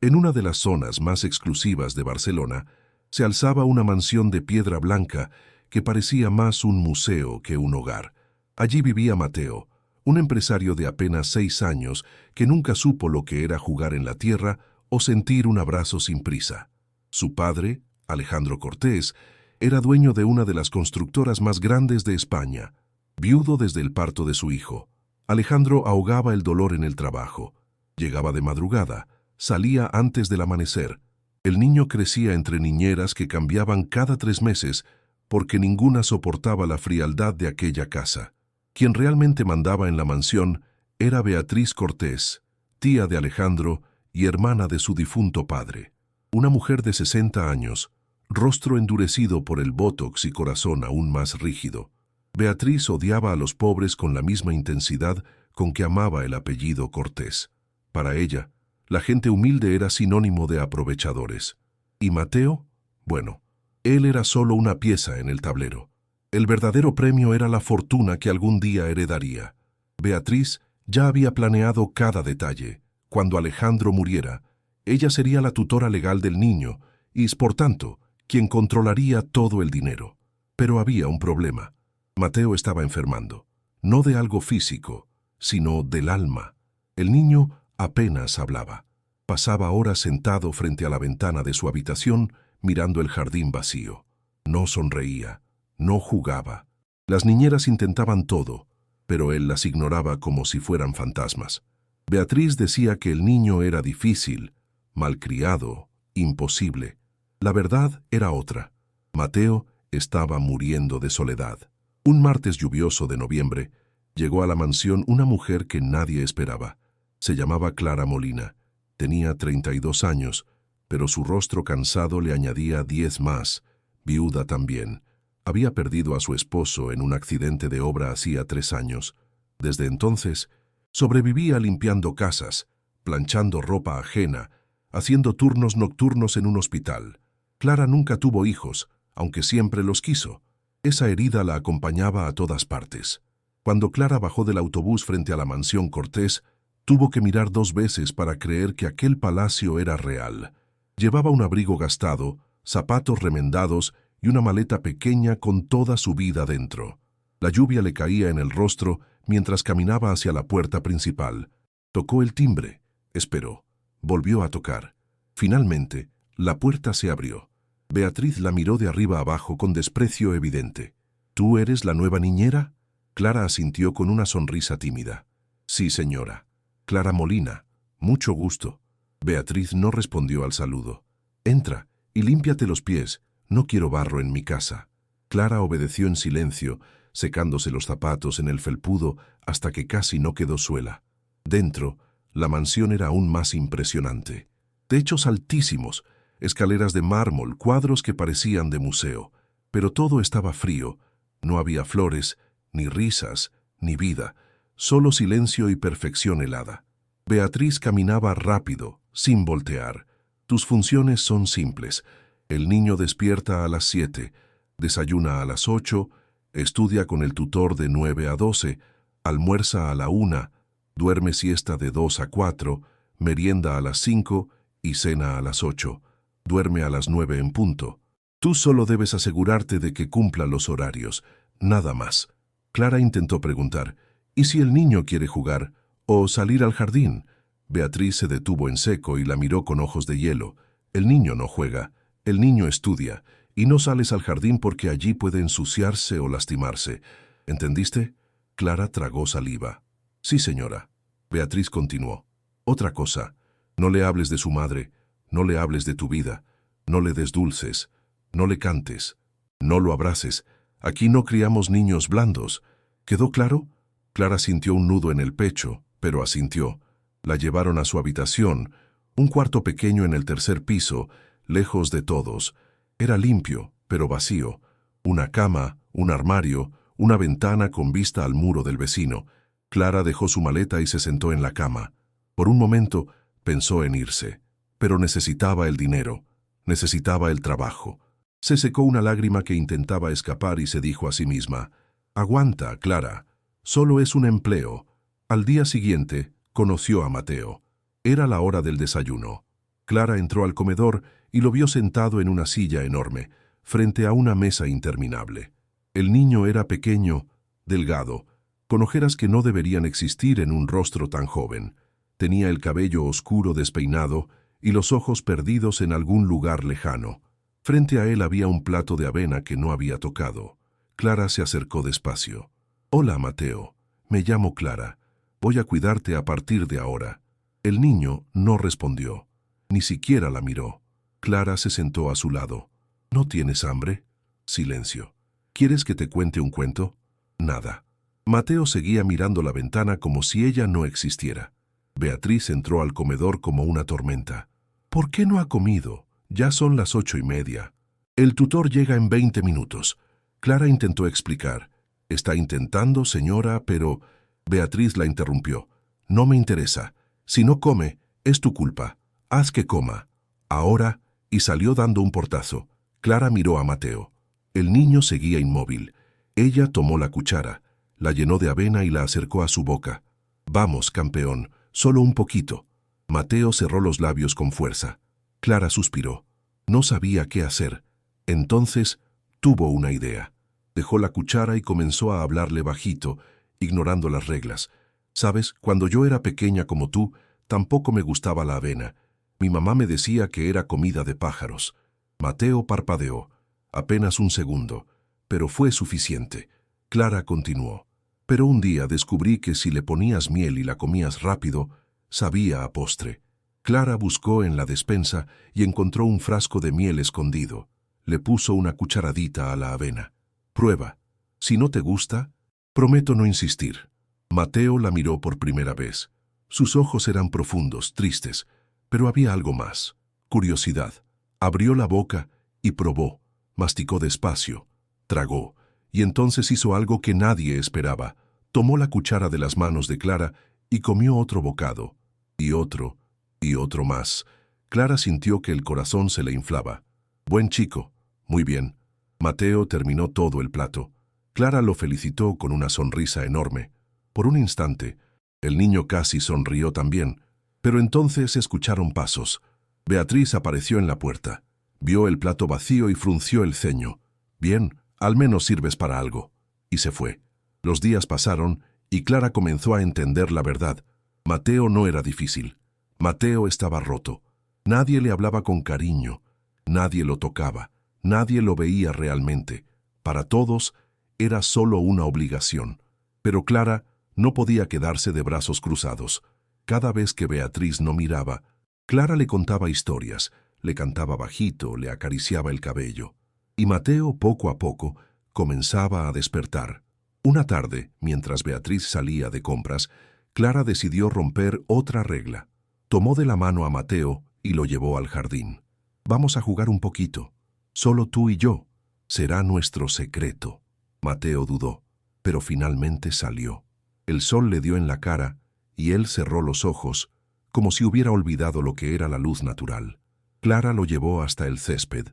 En una de las zonas más exclusivas de Barcelona se alzaba una mansión de piedra blanca que parecía más un museo que un hogar. Allí vivía Mateo, un empresario de apenas 6 años que nunca supo lo que era jugar en la tierra o sentir un abrazo sin prisa. Su padre, Alejandro Cortés, era dueño de una de las constructoras más grandes de España. Viudo desde el parto de su hijo, Alejandro ahogaba el dolor en el trabajo. Llegaba de madrugada, salía antes del amanecer. El niño crecía entre niñeras que cambiaban cada 3 meses porque ninguna soportaba la frialdad de aquella casa. Quien realmente mandaba en la mansión era Beatriz Cortés, tía de Alejandro y hermana de su difunto padre. Una mujer de 60 años, rostro endurecido por el bótox y corazón aún más rígido. Beatriz odiaba a los pobres con la misma intensidad con que amaba el apellido Cortés. Para ella, la gente humilde era sinónimo de aprovechadores. ¿Y Mateo? Bueno, él era solo una pieza en el tablero. El verdadero premio era la fortuna que algún día heredaría. Beatriz ya había planeado cada detalle. Cuando Alejandro muriera, ella sería la tutora legal del niño y, por tanto, quien controlaría todo el dinero. Pero había un problema. Mateo estaba enfermando, no de algo físico, sino del alma. El niño apenas hablaba. Pasaba horas sentado frente a la ventana de su habitación mirando el jardín vacío. No sonreía, no jugaba. Las niñeras intentaban todo, pero él las ignoraba como si fueran fantasmas. Beatriz decía que el niño era difícil, malcriado, imposible. La verdad era otra. Mateo estaba muriendo de soledad. Un martes lluvioso de noviembre, llegó a la mansión una mujer que nadie esperaba. Se llamaba Clara Molina. Tenía 32 años, pero su rostro cansado le añadía 10 más. Viuda también. Había perdido a su esposo en un accidente de obra hacía 3 años. Desde entonces, sobrevivía limpiando casas, planchando ropa ajena, haciendo turnos nocturnos en un hospital. Clara nunca tuvo hijos, aunque siempre los quiso. Esa herida la acompañaba a todas partes. Cuando Clara bajó del autobús frente a la mansión Cortés, tuvo que mirar 2 veces para creer que aquel palacio era real. Llevaba un abrigo gastado, zapatos remendados y una maleta pequeña con toda su vida dentro. La lluvia le caía en el rostro mientras caminaba hacia la puerta principal. Tocó el timbre, esperó, volvió a tocar. Finalmente, la puerta se abrió. Beatriz la miró de arriba abajo con desprecio evidente. ¿Tú eres la nueva niñera? Clara asintió con una sonrisa tímida. Sí, señora. Clara Molina. Mucho gusto. Beatriz no respondió al saludo. Entra y límpiate los pies. No quiero barro en mi casa. Clara obedeció en silencio, secándose los zapatos en el felpudo hasta que casi no quedó suela. Dentro, la mansión era aún más impresionante. Techos altísimos, escaleras de mármol, cuadros que parecían de museo. Pero todo estaba frío. No había flores, ni risas, ni vida. Solo silencio y perfección helada. Beatriz caminaba rápido, sin voltear. Tus funciones son simples. El niño despierta a las 7, desayuna a las 8, estudia con el tutor de 9 a 12, almuerza a la 1, duerme siesta de 2 a 4, merienda a las 5 y cena a las 8. Duerme a las 9 en punto. Tú solo debes asegurarte de que cumpla los horarios, nada más. Clara intentó preguntar, ¿y si el niño quiere jugar o salir al jardín? Beatriz se detuvo en seco y la miró con ojos de hielo. El niño no juega, el niño estudia, y no sales al jardín porque allí puede ensuciarse o lastimarse. ¿Entendiste? Clara tragó saliva. Sí, señora. Beatriz continuó. Otra cosa, no le hables de su madre, no le hables de tu vida, no le des dulces, no le cantes, no lo abraces. Aquí no criamos niños blandos. ¿Quedó claro? Clara sintió un nudo en el pecho, pero asintió. La llevaron a su habitación, un cuarto pequeño en el 3er piso, lejos de todos. Era limpio, pero vacío. Una cama, un armario, una ventana con vista al muro del vecino. Clara dejó su maleta y se sentó en la cama. Por un momento pensó en irse, pero necesitaba el dinero, necesitaba el trabajo. Se secó una lágrima que intentaba escapar y se dijo a sí misma, «Aguanta, Clara, solo es un empleo». Al día siguiente, conoció a Mateo. Era la hora del desayuno. Clara entró al comedor y lo vio sentado en una silla enorme, frente a una mesa interminable. El niño era pequeño, delgado, con ojeras que no deberían existir en un rostro tan joven. Tenía el cabello oscuro despeinado y los ojos perdidos en algún lugar lejano. Frente a él había un plato de avena que no había tocado. Clara se acercó despacio. «Hola, Mateo. Me llamo Clara. Voy a cuidarte a partir de ahora». El niño no respondió. Ni siquiera la miró. Clara se sentó a su lado. «¿No tienes hambre?» Silencio. «¿Quieres que te cuente un cuento?» Nada. Mateo seguía mirando la ventana como si ella no existiera. Beatriz entró al comedor como una tormenta. «¿Por qué no ha comido? Ya son las 8:30. El tutor llega en 20 minutos». Clara intentó explicar. «Está intentando, señora, pero...» Beatriz la interrumpió. «No me interesa. Si no come, es tu culpa. Haz que coma. Ahora», y salió dando un portazo. Clara miró a Mateo. El niño seguía inmóvil. Ella tomó la cuchara, la llenó de avena y la acercó a su boca. «Vamos, campeón, solo un poquito». Mateo cerró los labios con fuerza. Clara suspiró. No sabía qué hacer. Entonces tuvo una idea. Dejó la cuchara y comenzó a hablarle bajito, ignorando las reglas. «Sabes, cuando yo era pequeña como tú, tampoco me gustaba la avena. Mi mamá me decía que era comida de pájaros». Mateo parpadeó. Apenas un segundo, pero fue suficiente. Clara continuó. «Pero un día descubrí que si le ponías miel y la comías rápido, sabía a postre». Clara buscó en la despensa y encontró un frasco de miel escondido. Le puso una cucharadita a la avena. «Prueba. Si no te gusta, prometo no insistir». Mateo la miró por primera vez. Sus ojos eran profundos, tristes, pero había algo más. Curiosidad. Abrió la boca y probó. Masticó despacio. Tragó. Y entonces hizo algo que nadie esperaba. Tomó la cuchara de las manos de Clara y comió otro bocado. Y otro más. Clara sintió que el corazón se le inflaba. «Buen chico. Muy bien». Mateo terminó todo el plato. Clara lo felicitó con una sonrisa enorme. Por un instante, el niño casi sonrió también. Pero entonces escucharon pasos. Beatriz apareció en la puerta. Vio el plato vacío y frunció el ceño. «Bien, al menos sirves para algo». Y se fue. Los días pasaron y Clara comenzó a entender la verdad. Mateo no era difícil. Mateo estaba roto. Nadie le hablaba con cariño. Nadie lo tocaba. Nadie lo veía realmente. Para todos, era solo una obligación. Pero Clara no podía quedarse de brazos cruzados. Cada vez que Beatriz no miraba, Clara le contaba historias, le cantaba bajito, le acariciaba el cabello. Y Mateo, poco a poco, comenzaba a despertar. Una tarde, mientras Beatriz salía de compras, Clara decidió romper otra regla. Tomó de la mano a Mateo y lo llevó al jardín. «Vamos a jugar un poquito. Solo tú y yo. Será nuestro secreto». Mateo dudó, pero finalmente salió. El sol le dio en la cara y él cerró los ojos, como si hubiera olvidado lo que era la luz natural. Clara lo llevó hasta el césped.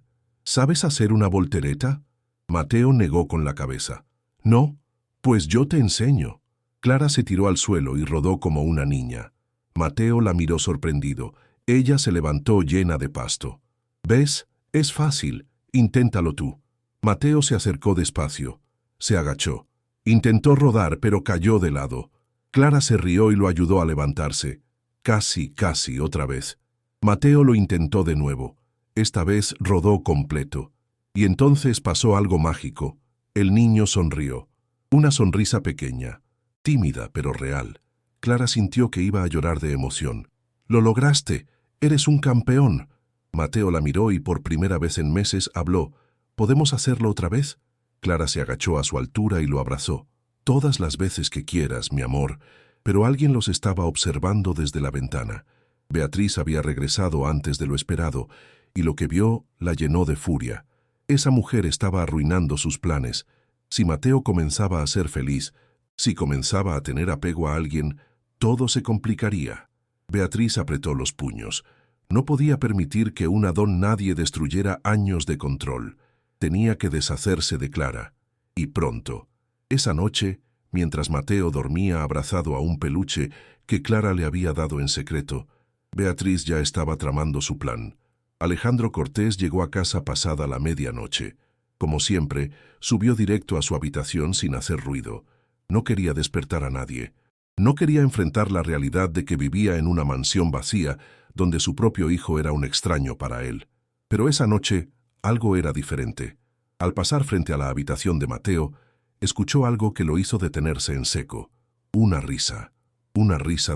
«¿Sabes hacer una voltereta?» Mateo negó con la cabeza. «No, pues yo te enseño». Clara se tiró al suelo y rodó como una niña. Mateo la miró sorprendido. Ella se levantó llena de pasto. «¿Ves? Es fácil. Inténtalo tú». Mateo se acercó despacio. Se agachó. Intentó rodar, pero cayó de lado. Clara se rió y lo ayudó a levantarse. Casi, otra vez. Mateo lo intentó de nuevo. Esta vez rodó completo. Y entonces pasó algo mágico. El niño sonrió. Una sonrisa pequeña, tímida pero real. Clara sintió que iba a llorar de emoción. «Lo lograste. Eres un campeón». Mateo la miró y por primera vez en meses habló. «¿Podemos hacerlo otra vez?» Clara se agachó a su altura y lo abrazó. «Todas las veces que quieras, mi amor». Pero alguien los estaba observando desde la ventana. Beatriz había regresado antes de lo esperado, y lo que vio la llenó de furia. Esa mujer estaba arruinando sus planes. Si Mateo comenzaba a ser feliz, si comenzaba a tener apego a alguien, todo se complicaría. Beatriz apretó los puños. No podía permitir que una don nadie destruyera años de control. Tenía que deshacerse de Clara. Y pronto. Esa noche, mientras Mateo dormía abrazado a un peluche que Clara le había dado en secreto, Beatriz ya estaba tramando su plan. Alejandro Cortés llegó a casa pasada la medianoche. Como siempre, subió directo a su habitación sin hacer ruido. No quería despertar a nadie. No quería enfrentar la realidad de que vivía en una mansión vacía, donde su propio hijo era un extraño para él. Pero esa noche, algo era diferente. Al pasar frente a la habitación de Mateo, escuchó algo que lo hizo detenerse en seco. Una risa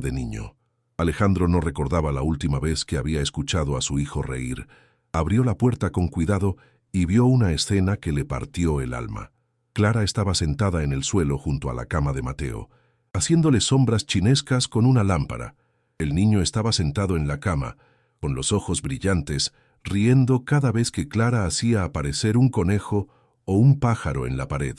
de niño. Alejandro no recordaba la última vez que había escuchado a su hijo reír. Abrió la puerta con cuidado y vio una escena que le partió el alma. Clara estaba sentada en el suelo junto a la cama de Mateo, haciéndole sombras chinescas con una lámpara. El niño estaba sentado en la cama, con los ojos brillantes, riendo cada vez que Clara hacía aparecer un conejo o un pájaro en la pared.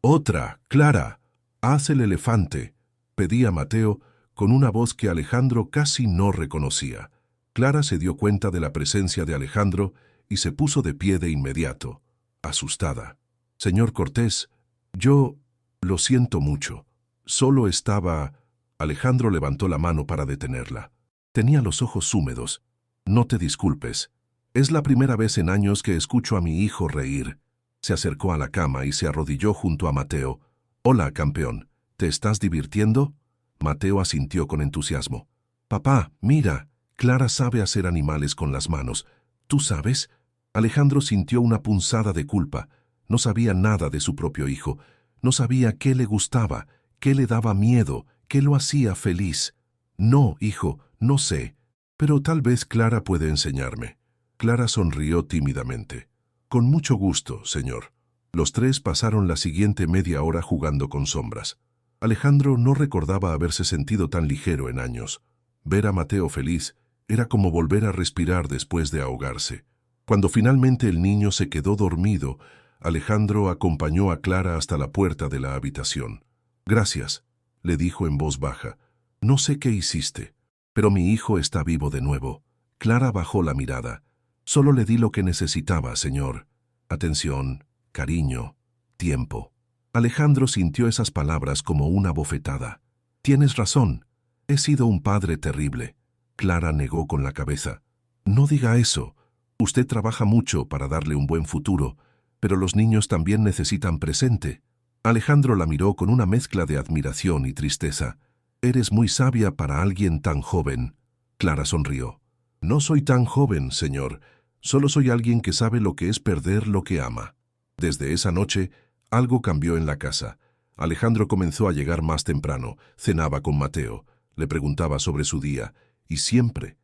«Otra, Clara, haz el elefante», pedía Mateo con una voz que Alejandro casi no reconocía. Clara se dio cuenta de la presencia de Alejandro y se puso de pie de inmediato, asustada. «Señor Cortés, yo lo siento mucho. Solo estaba...» Alejandro levantó la mano para detenerla. Tenía los ojos húmedos. «No te disculpes. Es la primera vez en años que escucho a mi hijo reír». Se acercó a la cama y se arrodilló junto a Mateo. «Hola, campeón. ¿Te estás divirtiendo?» Mateo asintió con entusiasmo. «Papá, mira, Clara sabe hacer animales con las manos. ¿Tú sabes?» Alejandro sintió una punzada de culpa. No sabía nada de su propio hijo. No sabía qué le gustaba, qué le daba miedo, qué lo hacía feliz. «No, hijo, no sé. Pero tal vez Clara puede enseñarme». Clara sonrió tímidamente. «Con mucho gusto, señor». Los tres pasaron la siguiente media hora jugando con sombras. Alejandro no recordaba haberse sentido tan ligero en años. Ver a Mateo feliz era como volver a respirar después de ahogarse. Cuando finalmente el niño se quedó dormido, Alejandro acompañó a Clara hasta la puerta de la habitación. «Gracias», le dijo en voz baja. «No sé qué hiciste, pero mi hijo está vivo de nuevo». Clara bajó la mirada. «Solo le di lo que necesitaba, señor. Atención, cariño, tiempo». Alejandro sintió esas palabras como una bofetada. «Tienes razón. He sido un padre terrible». Clara negó con la cabeza. «No diga eso. Usted trabaja mucho para darle un buen futuro, pero los niños también necesitan presente». Alejandro la miró con una mezcla de admiración y tristeza. «Eres muy sabia para alguien tan joven». Clara sonrió. «No soy tan joven, señor. Solo soy alguien que sabe lo que es perder lo que ama». Desde esa noche, algo cambió en la casa. Alejandro comenzó a llegar más temprano, cenaba con Mateo, le preguntaba sobre su día, y siempre,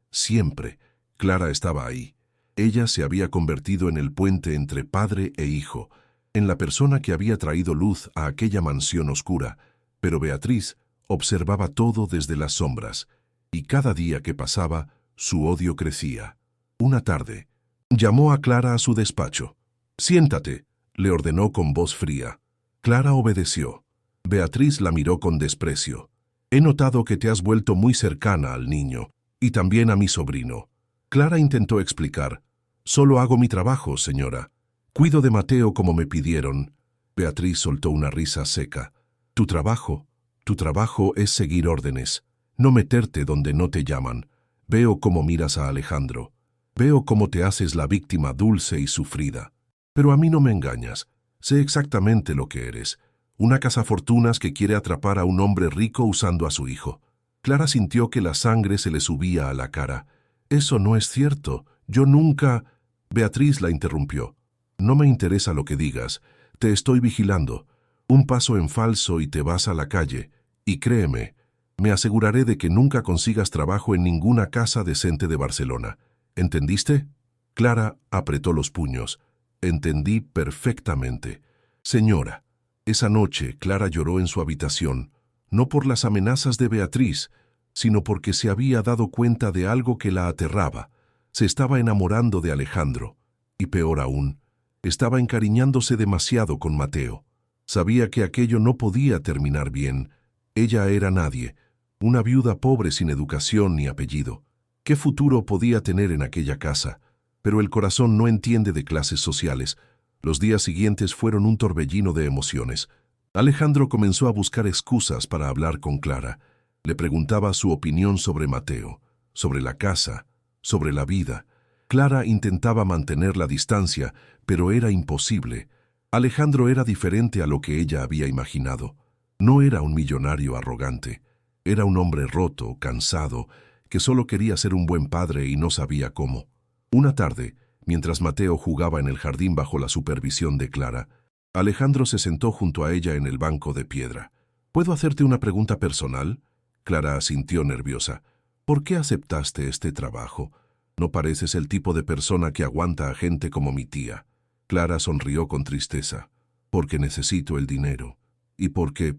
Clara estaba ahí. Ella se había convertido en el puente entre padre e hijo, en la persona que había traído luz a aquella mansión oscura, pero Beatriz observaba todo desde las sombras, y cada día que pasaba, su odio crecía. Una tarde, llamó a Clara a su despacho. «Siéntate», le ordenó con voz fría. Clara obedeció. Beatriz la miró con desprecio. «He notado que te has vuelto muy cercana al niño, y también a mi sobrino». Clara intentó explicar. «Solo hago mi trabajo, señora. Cuido de Mateo como me pidieron». Beatriz soltó una risa seca. Tu trabajo es seguir órdenes, no meterte donde no te llaman. Veo cómo miras a Alejandro. Veo cómo te haces la víctima dulce y sufrida. Pero a mí no me engañas. Sé exactamente lo que eres. Una cazafortunas que quiere atrapar a un hombre rico usando a su hijo». Clara sintió que la sangre se le subía a la cara. «Eso no es cierto. Yo nunca...» Beatriz la interrumpió. «No me interesa lo que digas. Te estoy vigilando. Un paso en falso y te vas a la calle. Y créeme, me aseguraré de que nunca consigas trabajo en ninguna casa decente de Barcelona. ¿Entendiste?» Clara apretó los puños. «Entendí perfectamente. Señora». Esa noche, Clara lloró en su habitación, no por las amenazas de Beatriz, sino porque se había dado cuenta de algo que la aterraba. Se estaba enamorando de Alejandro. Y peor aún, estaba encariñándose demasiado con Mateo. Sabía que aquello no podía terminar bien. Ella era nadie, una viuda pobre sin educación ni apellido. ¿Qué futuro podía tener en aquella casa? Pero el corazón no entiende de clases sociales. Los días siguientes fueron un torbellino de emociones. Alejandro comenzó a buscar excusas para hablar con Clara. Le preguntaba su opinión sobre Mateo, sobre la casa, sobre la vida. Clara intentaba mantener la distancia, pero era imposible. Alejandro era diferente a lo que ella había imaginado. No era un millonario arrogante. Era un hombre roto, cansado, que solo quería ser un buen padre y no sabía cómo. Una tarde, mientras Mateo jugaba en el jardín bajo la supervisión de Clara, Alejandro se sentó junto a ella en el banco de piedra. ¿Puedo hacerte una pregunta personal? Clara asintió nerviosa. ¿Por qué aceptaste este trabajo? No pareces el tipo de persona que aguanta a gente como mi tía. Clara sonrió con tristeza. Porque necesito el dinero. Y porque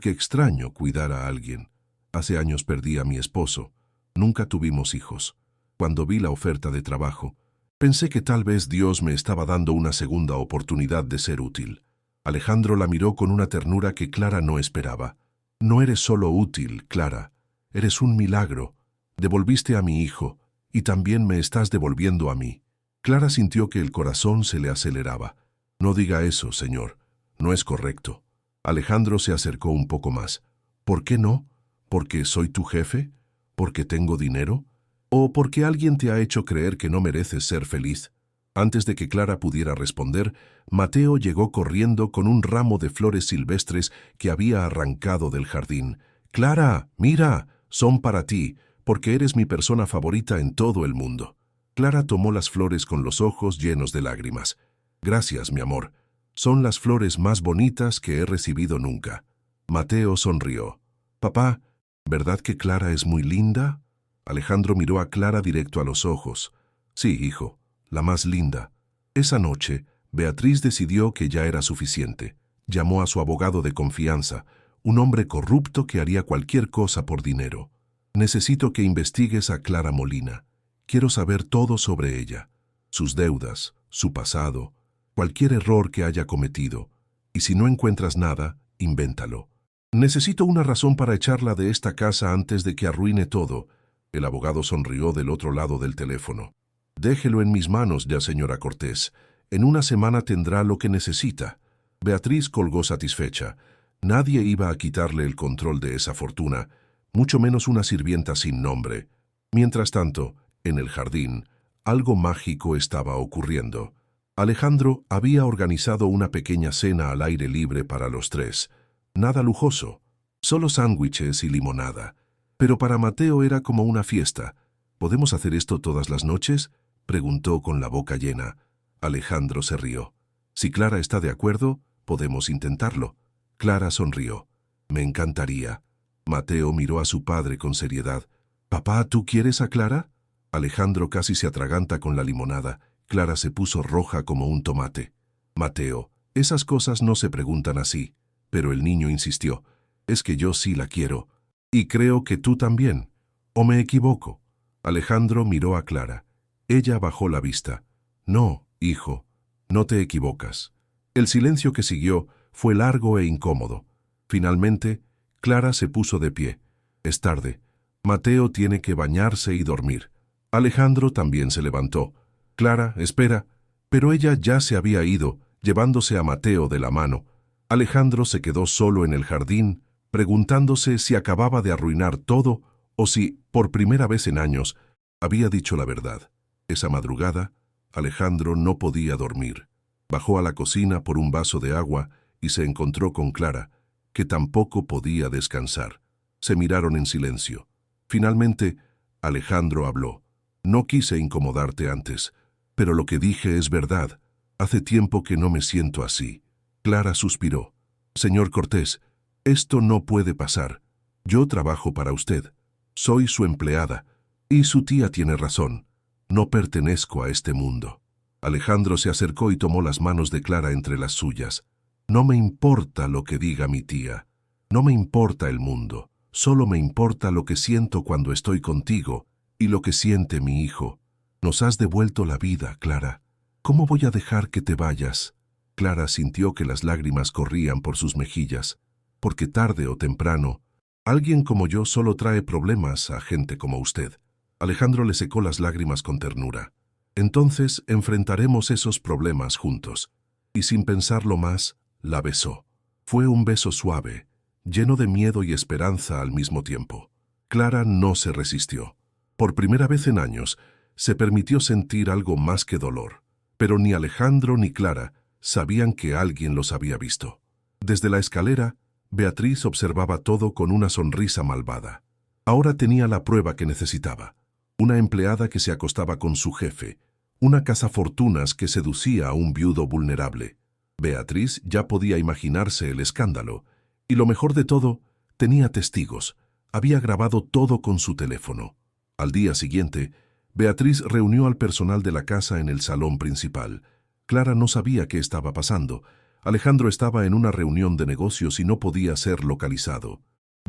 extraño cuidar a alguien. Hace años perdí a mi esposo. Nunca tuvimos hijos. Cuando vi la oferta de trabajo, pensé que tal vez Dios me estaba dando una segunda oportunidad de ser útil. Alejandro la miró con una ternura que Clara no esperaba. No eres solo útil, Clara. Eres un milagro. Devolviste a mi hijo, y también me estás devolviendo a mí. Clara sintió que el corazón se le aceleraba. No diga eso, señor. No es correcto. Alejandro se acercó un poco más. ¿Por qué no? ¿Porque soy tu jefe? ¿Porque tengo dinero? ¿O porque alguien te ha hecho creer que no mereces ser feliz? Antes de que Clara pudiera responder, Mateo llegó corriendo con un ramo de flores silvestres que había arrancado del jardín. «Clara, mira, son para ti, porque eres mi persona favorita en todo el mundo». Clara tomó las flores con los ojos llenos de lágrimas. «Gracias, mi amor. Son las flores más bonitas que he recibido nunca». Mateo sonrió. «Papá, ¿verdad que Clara es muy linda?» Alejandro miró a Clara directo a los ojos. «Sí, hijo, la más linda». Esa noche, Beatriz decidió que ya era suficiente. Llamó a su abogado de confianza, un hombre corrupto que haría cualquier cosa por dinero. «Necesito que investigues a Clara Molina. Quiero saber todo sobre ella, sus deudas, su pasado, cualquier error que haya cometido. Y si no encuentras nada, invéntalo. Necesito una razón para echarla de esta casa antes de que arruine todo». El abogado sonrió del otro lado del teléfono. «Déjelo en mis manos ya, señora Cortés. En una semana tendrá lo que necesita». Beatriz colgó satisfecha. Nadie iba a quitarle el control de esa fortuna, mucho menos una sirvienta sin nombre. Mientras tanto, en el jardín, algo mágico estaba ocurriendo. Alejandro había organizado una pequeña cena al aire libre para los tres. Nada lujoso, solo sándwiches y limonada. Pero para Mateo era como una fiesta. «¿Podemos hacer esto todas las noches?», preguntó con la boca llena. Alejandro se rió. «Si Clara está de acuerdo, podemos intentarlo». Clara sonrió. «Me encantaría». Mateo miró a su padre con seriedad. «Papá, ¿tú quieres a Clara?» Alejandro casi se atraganta con la limonada. Clara se puso roja como un tomate. «Mateo, esas cosas no se preguntan así». Pero el niño insistió. «Es que yo sí la quiero. Y creo que tú también. ¿O me equivoco?» Alejandro miró a Clara. Ella bajó la vista. «No, hijo, no te equivocas». El silencio que siguió fue largo e incómodo. Finalmente, Clara se puso de pie. «Es tarde. Mateo tiene que bañarse y dormir». Alejandro también se levantó. «Clara, espera». Pero ella ya se había ido, llevándose a Mateo de la mano. Alejandro se quedó solo en el jardín, preguntándose si acababa de arruinar todo o si, por primera vez en años, había dicho la verdad. Esa madrugada, Alejandro no podía dormir. Bajó a la cocina por un vaso de agua y se encontró con Clara, que tampoco podía descansar. Se miraron en silencio. Finalmente, Alejandro habló. «No quise incomodarte antes, pero lo que dije es verdad. Hace tiempo que no me siento así». Clara suspiró. «Señor Cortés, esto no puede pasar. Yo trabajo para usted. Soy su empleada. Y su tía tiene razón. No pertenezco a este mundo». Alejandro se acercó y tomó las manos de Clara entre las suyas. «No me importa lo que diga mi tía. No me importa el mundo. Solo me importa lo que siento cuando estoy contigo y lo que siente mi hijo. Nos has devuelto la vida, Clara. ¿Cómo voy a dejar que te vayas?» Clara sintió que las lágrimas corrían por sus mejillas, porque tarde o temprano, alguien como yo solo trae problemas a gente como usted. Alejandro le secó las lágrimas con ternura. «Entonces enfrentaremos esos problemas juntos». Y sin pensarlo más, la besó. Fue un beso suave, lleno de miedo y esperanza al mismo tiempo. Clara no se resistió. Por primera vez en años, se permitió sentir algo más que dolor. Pero ni Alejandro ni Clara sabían que alguien los había visto. Desde la escalera, Beatriz observaba todo con una sonrisa malvada. Ahora tenía la prueba que necesitaba. Una empleada que se acostaba con su jefe. Una cazafortunas que seducía a un viudo vulnerable. Beatriz ya podía imaginarse el escándalo. Y lo mejor de todo, tenía testigos. Había grabado todo con su teléfono. Al día siguiente, Beatriz reunió al personal de la casa en el salón principal. Clara no sabía qué estaba pasando. Alejandro estaba en una reunión de negocios y no podía ser localizado.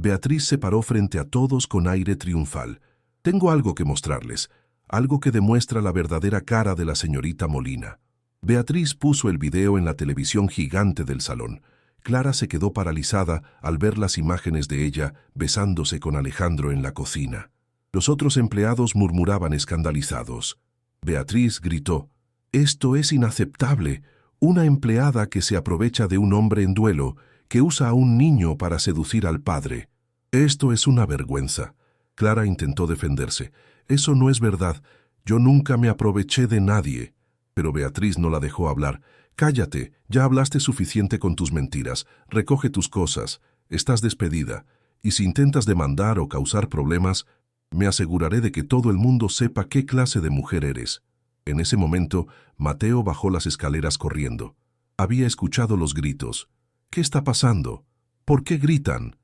Beatriz se paró frente a todos con aire triunfal. «Tengo algo que mostrarles, algo que demuestra la verdadera cara de la señorita Molina». Beatriz puso el video en la televisión gigante del salón. Clara se quedó paralizada al ver las imágenes de ella besándose con Alejandro en la cocina. Los otros empleados murmuraban escandalizados. Beatriz gritó: «Esto es inaceptable. Una empleada que se aprovecha de un hombre en duelo, que usa a un niño para seducir al padre. Esto es una vergüenza». Clara intentó defenderse. «Eso no es verdad. Yo nunca me aproveché de nadie». Pero Beatriz no la dejó hablar. «Cállate, ya hablaste suficiente con tus mentiras. Recoge tus cosas. Estás despedida. Y si intentas demandar o causar problemas, me aseguraré de que todo el mundo sepa qué clase de mujer eres». En ese momento, Mateo bajó las escaleras corriendo. Había escuchado los gritos. «¿Qué está pasando? ¿Por qué gritan?»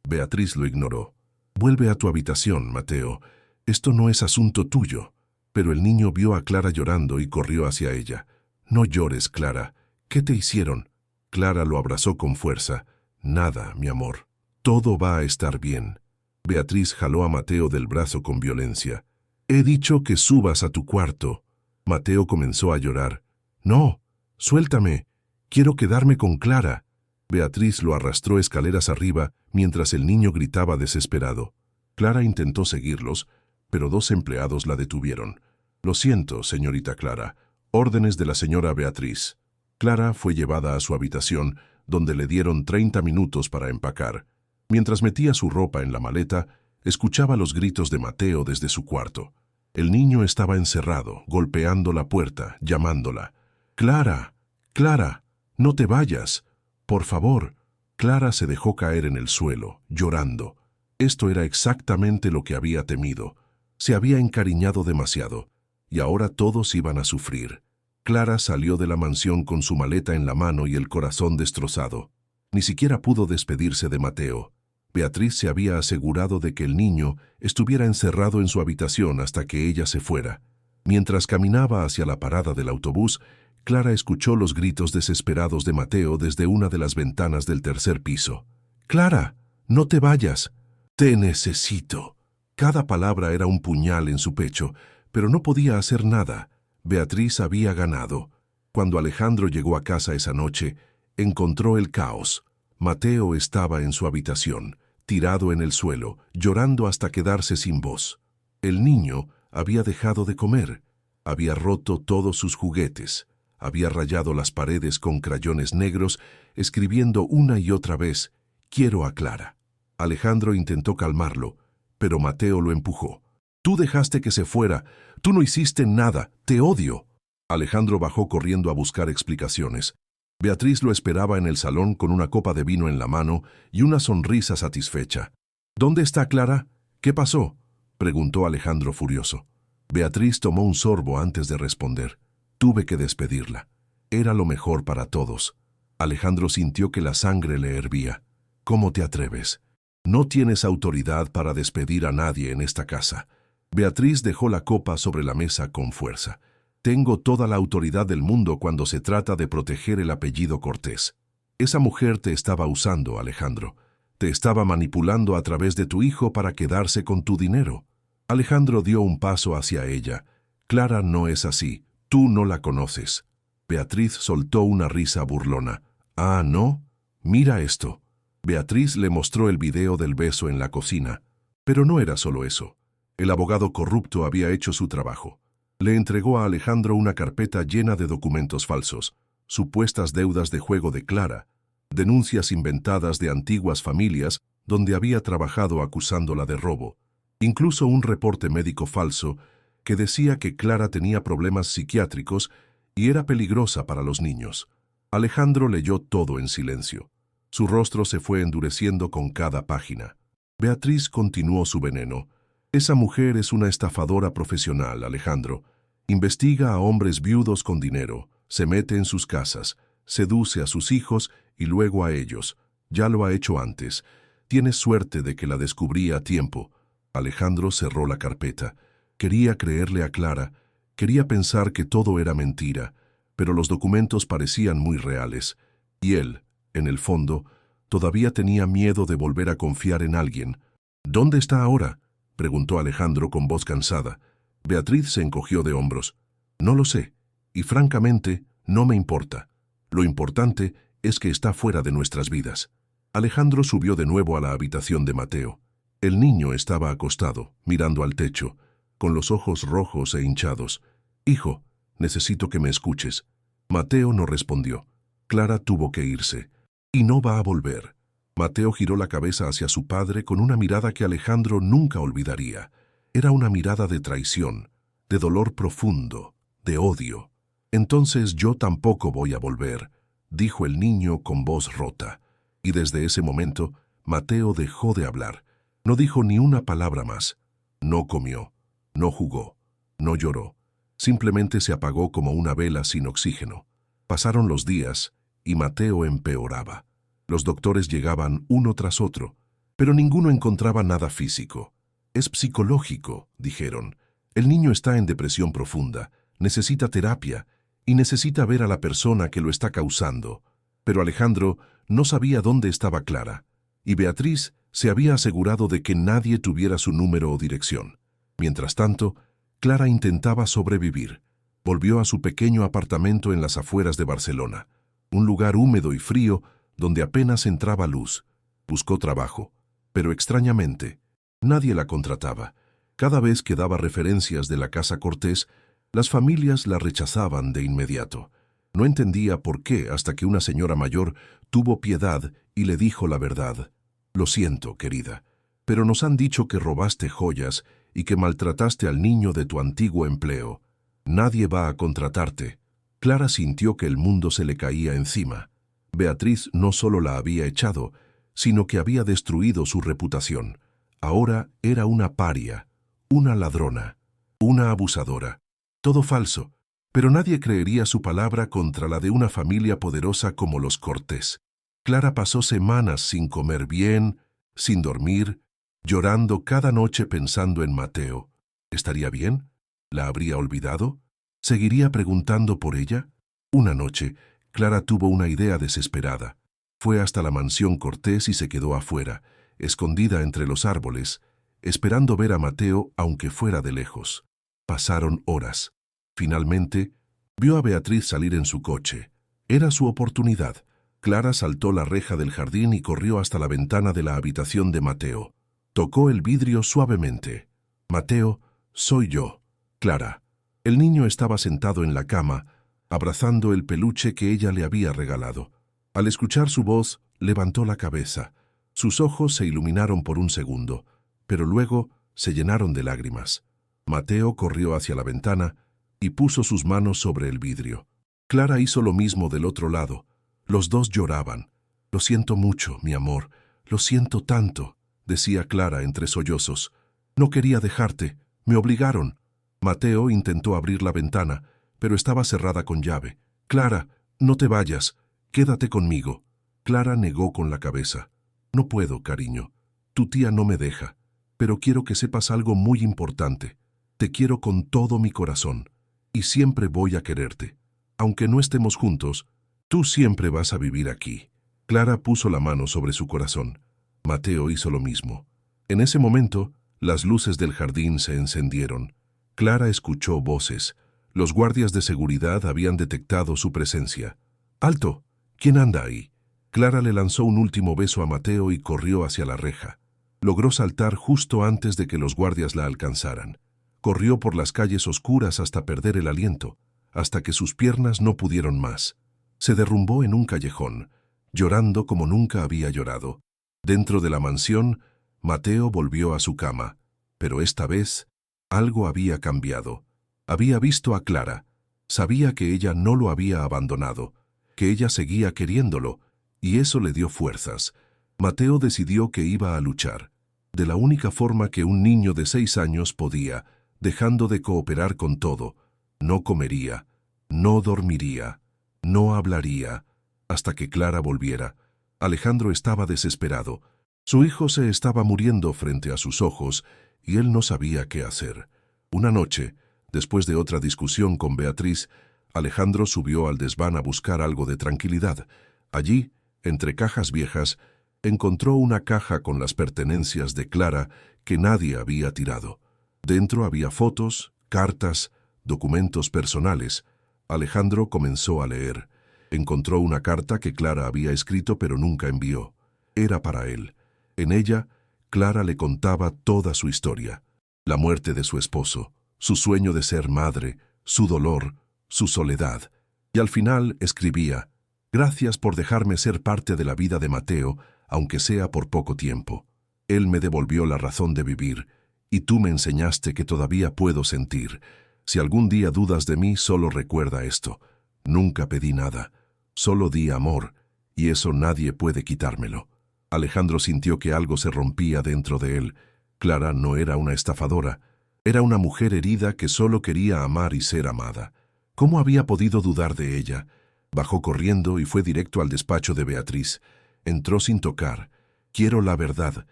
Beatriz lo ignoró. «Vuelve a tu habitación, Mateo. Esto no es asunto tuyo». Pero el niño vio a Clara llorando y corrió hacia ella. «No llores, Clara. ¿Qué te hicieron?» Clara lo abrazó con fuerza. «Nada, mi amor. Todo va a estar bien». Beatriz jaló a Mateo del brazo con violencia. «He dicho que subas a tu cuarto». Mateo comenzó a llorar. «No, suéltame. Quiero quedarme con Clara». Beatriz lo arrastró escaleras arriba mientras el niño gritaba desesperado. Clara intentó seguirlos, pero dos empleados la detuvieron. «Lo siento, señorita Clara. Órdenes de la señora Beatriz». Clara fue llevada a su habitación, donde le dieron 30 minutos para empacar. Mientras metía su ropa en la maleta, escuchaba los gritos de Mateo desde su cuarto. El niño estaba encerrado, golpeando la puerta, llamándola. «Clara, Clara, no te vayas. Por favor». Clara se dejó caer en el suelo, llorando. Esto era exactamente lo que había temido. Se había encariñado demasiado, y ahora todos iban a sufrir. Clara salió de la mansión con su maleta en la mano y el corazón destrozado. Ni siquiera pudo despedirse de Mateo. Beatriz se había asegurado de que el niño estuviera encerrado en su habitación hasta que ella se fuera. Mientras caminaba hacia la parada del autobús, Clara escuchó los gritos desesperados de Mateo desde una de las ventanas del tercer piso. «Clara, no te vayas. Te necesito». Cada palabra era un puñal en su pecho, pero no podía hacer nada. Beatriz había ganado. Cuando Alejandro llegó a casa esa noche, encontró el caos. Mateo estaba en su habitación, tirado en el suelo, llorando hasta quedarse sin voz. El niño había dejado de comer, había roto todos sus juguetes, había rayado las paredes con crayones negros, escribiendo una y otra vez: «Quiero a Clara». Alejandro intentó calmarlo, pero Mateo lo empujó. «Tú dejaste que se fuera. Tú no hiciste nada. Te odio». Alejandro bajó corriendo a buscar explicaciones. Beatriz lo esperaba en el salón con una copa de vino en la mano y una sonrisa satisfecha. «¿Dónde está Clara? ¿Qué pasó?», preguntó Alejandro furioso. Beatriz tomó un sorbo antes de responder. «Tuve que despedirla. Era lo mejor para todos». Alejandro sintió que la sangre le hervía. «¿Cómo te atreves? No tienes autoridad para despedir a nadie en esta casa». Beatriz dejó la copa sobre la mesa con fuerza. «Tengo toda la autoridad del mundo cuando se trata de proteger el apellido Cortés. Esa mujer te estaba usando, Alejandro. Te estaba manipulando a través de tu hijo para quedarse con tu dinero». Alejandro dio un paso hacia ella. «Clara no es así. Tú no la conoces». Beatriz soltó una risa burlona. «Ah, ¿no? Mira esto». Beatriz le mostró el video del beso en la cocina. Pero no era solo eso. El abogado corrupto había hecho su trabajo. Le entregó a Alejandro una carpeta llena de documentos falsos, supuestas deudas de juego de Clara, denuncias inventadas de antiguas familias donde había trabajado acusándola de robo. incluso un reporte médico falso que decía que Clara tenía problemas psiquiátricos y era peligrosa para los niños. Alejandro leyó todo en silencio. Su rostro se fue endureciendo con cada página. Beatriz continuó su veneno. Esa mujer es una estafadora profesional, Alejandro. Investiga a hombres viudos con dinero, se mete en sus casas, seduce a sus hijos y luego a ellos. Ya lo ha hecho antes. Tienes suerte de que la descubrí a tiempo. Alejandro cerró la carpeta. Quería creerle a Clara, quería pensar que todo era mentira, pero los documentos parecían muy reales. Y él, en el fondo, todavía tenía miedo de volver a confiar en alguien. ¿Dónde está ahora?, preguntó Alejandro con voz cansada. Beatriz se encogió de hombros. No lo sé, y francamente, no me importa. Lo importante es que está fuera de nuestras vidas. Alejandro subió de nuevo a la habitación de Mateo. El niño estaba acostado, mirando al techo, con los ojos rojos e hinchados. Hijo, necesito que me escuches. Mateo no respondió. Clara tuvo que irse. Y no va a volver. Mateo giró la cabeza hacia su padre con una mirada que Alejandro nunca olvidaría. Era una mirada de traición, de dolor profundo, de odio. Entonces yo tampoco voy a volver, dijo el niño con voz rota. Y desde ese momento, Mateo dejó de hablar. No dijo ni una palabra más. No comió, no jugó, no lloró. Simplemente se apagó como una vela sin oxígeno. Pasaron los días y Mateo empeoraba. Los doctores llegaban uno tras otro, pero ninguno encontraba nada físico. Es psicológico, dijeron. El niño está en depresión profunda, necesita terapia y necesita ver a la persona que lo está causando. Pero Alejandro no sabía dónde estaba Clara, y Beatriz se había asegurado de que nadie tuviera su número o dirección. Mientras tanto, Clara intentaba sobrevivir. Volvió a su pequeño apartamento en las afueras de Barcelona, un lugar húmedo y frío donde apenas entraba luz. Buscó trabajo, pero extrañamente, nadie la contrataba. Cada vez que daba referencias de la Casa Cortés, las familias la rechazaban de inmediato. No entendía por qué hasta que una señora mayor tuvo piedad y le dijo la verdad. Lo siento, querida, pero nos han dicho que robaste joyas y que maltrataste al niño de tu antiguo empleo. Nadie va a contratarte. Clara sintió que el mundo se le caía encima. Beatriz no solo la había echado, sino que había destruido su reputación. Ahora era una paria, una ladrona, una abusadora. Todo falso, pero nadie creería su palabra contra la de una familia poderosa como los Cortés. Clara pasó semanas sin comer bien, sin dormir, llorando cada noche pensando en Mateo. ¿Estaría bien? ¿La habría olvidado? ¿Seguiría preguntando por ella? Una noche, Clara tuvo una idea desesperada. Fue hasta la mansión Cortés y se quedó afuera, escondida entre los árboles, esperando ver a Mateo aunque fuera de lejos. Pasaron horas. Finalmente, vio a Beatriz salir en su coche. Era su oportunidad. Clara saltó la reja del jardín y corrió hasta la ventana de la habitación de Mateo. Tocó el vidrio suavemente. Mateo, soy yo. Clara. El niño estaba sentado en la cama, abrazando el peluche que ella le había regalado. Al escuchar su voz, levantó la cabeza. Sus ojos se iluminaron por un segundo, pero luego se llenaron de lágrimas. Mateo corrió hacia la ventana y puso sus manos sobre el vidrio. Clara hizo lo mismo del otro lado. Los dos lloraban. Lo siento mucho, mi amor. Lo siento tanto, decía Clara entre sollozos. No quería dejarte. Me obligaron. Mateo intentó abrir la ventana, pero estaba cerrada con llave. Clara, no te vayas. Quédate conmigo. Clara negó con la cabeza. No puedo, cariño. Tu tía no me deja. Pero quiero que sepas algo muy importante. Te quiero con todo mi corazón. Y siempre voy a quererte. Aunque no estemos juntos, tú siempre vas a vivir aquí. Clara puso la mano sobre su corazón. Mateo hizo lo mismo. En ese momento, las luces del jardín se encendieron. Clara escuchó voces. Los guardias de seguridad habían detectado su presencia. ¡Alto! ¿Quién anda ahí? Clara le lanzó un último beso a Mateo y corrió hacia la reja. Logró saltar justo antes de que los guardias la alcanzaran. Corrió por las calles oscuras hasta perder el aliento, hasta que sus piernas no pudieron más. Se derrumbó en un callejón, llorando como nunca había llorado. Dentro de la mansión, Mateo volvió a su cama. Pero esta vez, algo había cambiado. Había visto a Clara. Sabía que ella no lo había abandonado, que ella seguía queriéndolo, y eso le dio fuerzas. Mateo decidió que iba a luchar, de la única forma que un niño de 6 años podía, dejando de cooperar con todo. No comería, no dormiría, no hablaría, hasta que Clara volviera. Alejandro estaba desesperado. Su hijo se estaba muriendo frente a sus ojos, y él no sabía qué hacer. Una noche, después de otra discusión con Beatriz, Alejandro subió al desván a buscar algo de tranquilidad. Allí, entre cajas viejas, encontró una caja con las pertenencias de Clara que nadie había tirado. Dentro había fotos, cartas, documentos personales. Alejandro comenzó a leer. Encontró una carta que Clara había escrito pero nunca envió. Era para él. En ella, Clara le contaba toda su historia. La muerte de su esposo, su sueño de ser madre, su dolor, su soledad. Y al final escribía: «Gracias por dejarme ser parte de la vida de Mateo, aunque sea por poco tiempo. Él me devolvió la razón de vivir, y tú me enseñaste que todavía puedo sentir. Si algún día dudas de mí, solo recuerda esto. Nunca pedí nada, solo di amor, y eso nadie puede quitármelo». Alejandro sintió que algo se rompía dentro de él. Clara no era una estafadora, era una mujer herida que solo quería amar y ser amada. ¿Cómo había podido dudar de ella? Bajó corriendo y fue directo al despacho de Beatriz. Entró sin tocar. «Quiero la verdad.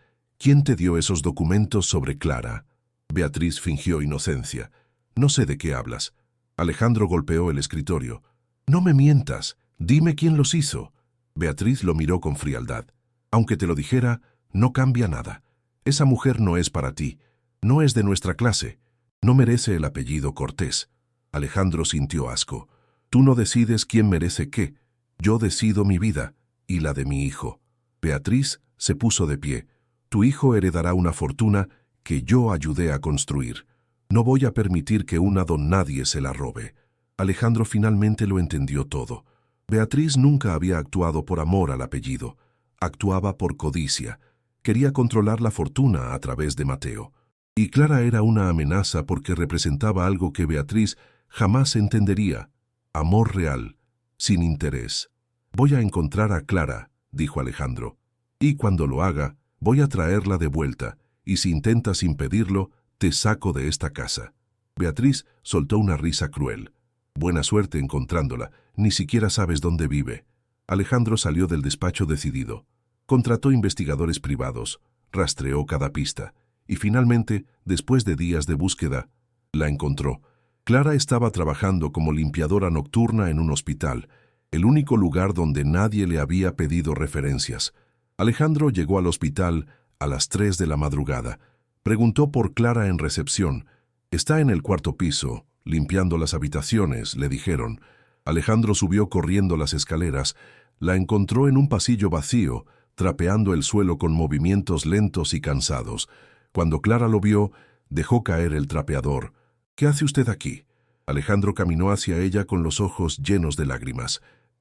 ¿Quién te dio esos documentos sobre Clara?» Beatriz fingió inocencia. «No sé de qué hablas». Alejandro golpeó el escritorio. «No me mientas. Dime quién los hizo». Beatriz lo miró con frialdad. «Aunque te lo dijera, no cambia nada. Esa mujer no es para ti. No es de nuestra clase. No merece el apellido Cortés». Alejandro sintió asco. «Tú no decides quién merece qué. Yo decido mi vida y la de mi hijo». Beatriz se puso de pie. «Tu hijo heredará una fortuna que yo ayudé a construir. No voy a permitir que una don nadie se la robe». Alejandro finalmente lo entendió todo. Beatriz nunca había actuado por amor al apellido. Actuaba por codicia. Quería controlar la fortuna a través de Mateo. Y Clara era una amenaza porque representaba algo que Beatriz jamás entendería: amor real, sin interés. «Voy a encontrar a Clara», dijo Alejandro. «Y cuando lo haga, voy a traerla de vuelta, y si intentas impedirlo, te saco de esta casa». Beatriz soltó una risa cruel. «Buena suerte encontrándola, ni siquiera sabes dónde vive». Alejandro salió del despacho decidido. Contrató investigadores privados, rastreó cada pista, y finalmente, después de días de búsqueda, la encontró. Clara estaba trabajando como limpiadora nocturna en un hospital, el único lugar donde nadie le había pedido referencias. Alejandro llegó al hospital a las 3 de la madrugada. Preguntó por Clara en recepción. «Está en el 4º piso, limpiando las habitaciones», le dijeron. Alejandro subió corriendo las escaleras. La encontró en un pasillo vacío, trapeando el suelo con movimientos lentos y cansados. Cuando Clara lo vio, dejó caer el trapeador. «¿Qué hace usted aquí?» Alejandro caminó hacia ella con los ojos llenos de lágrimas.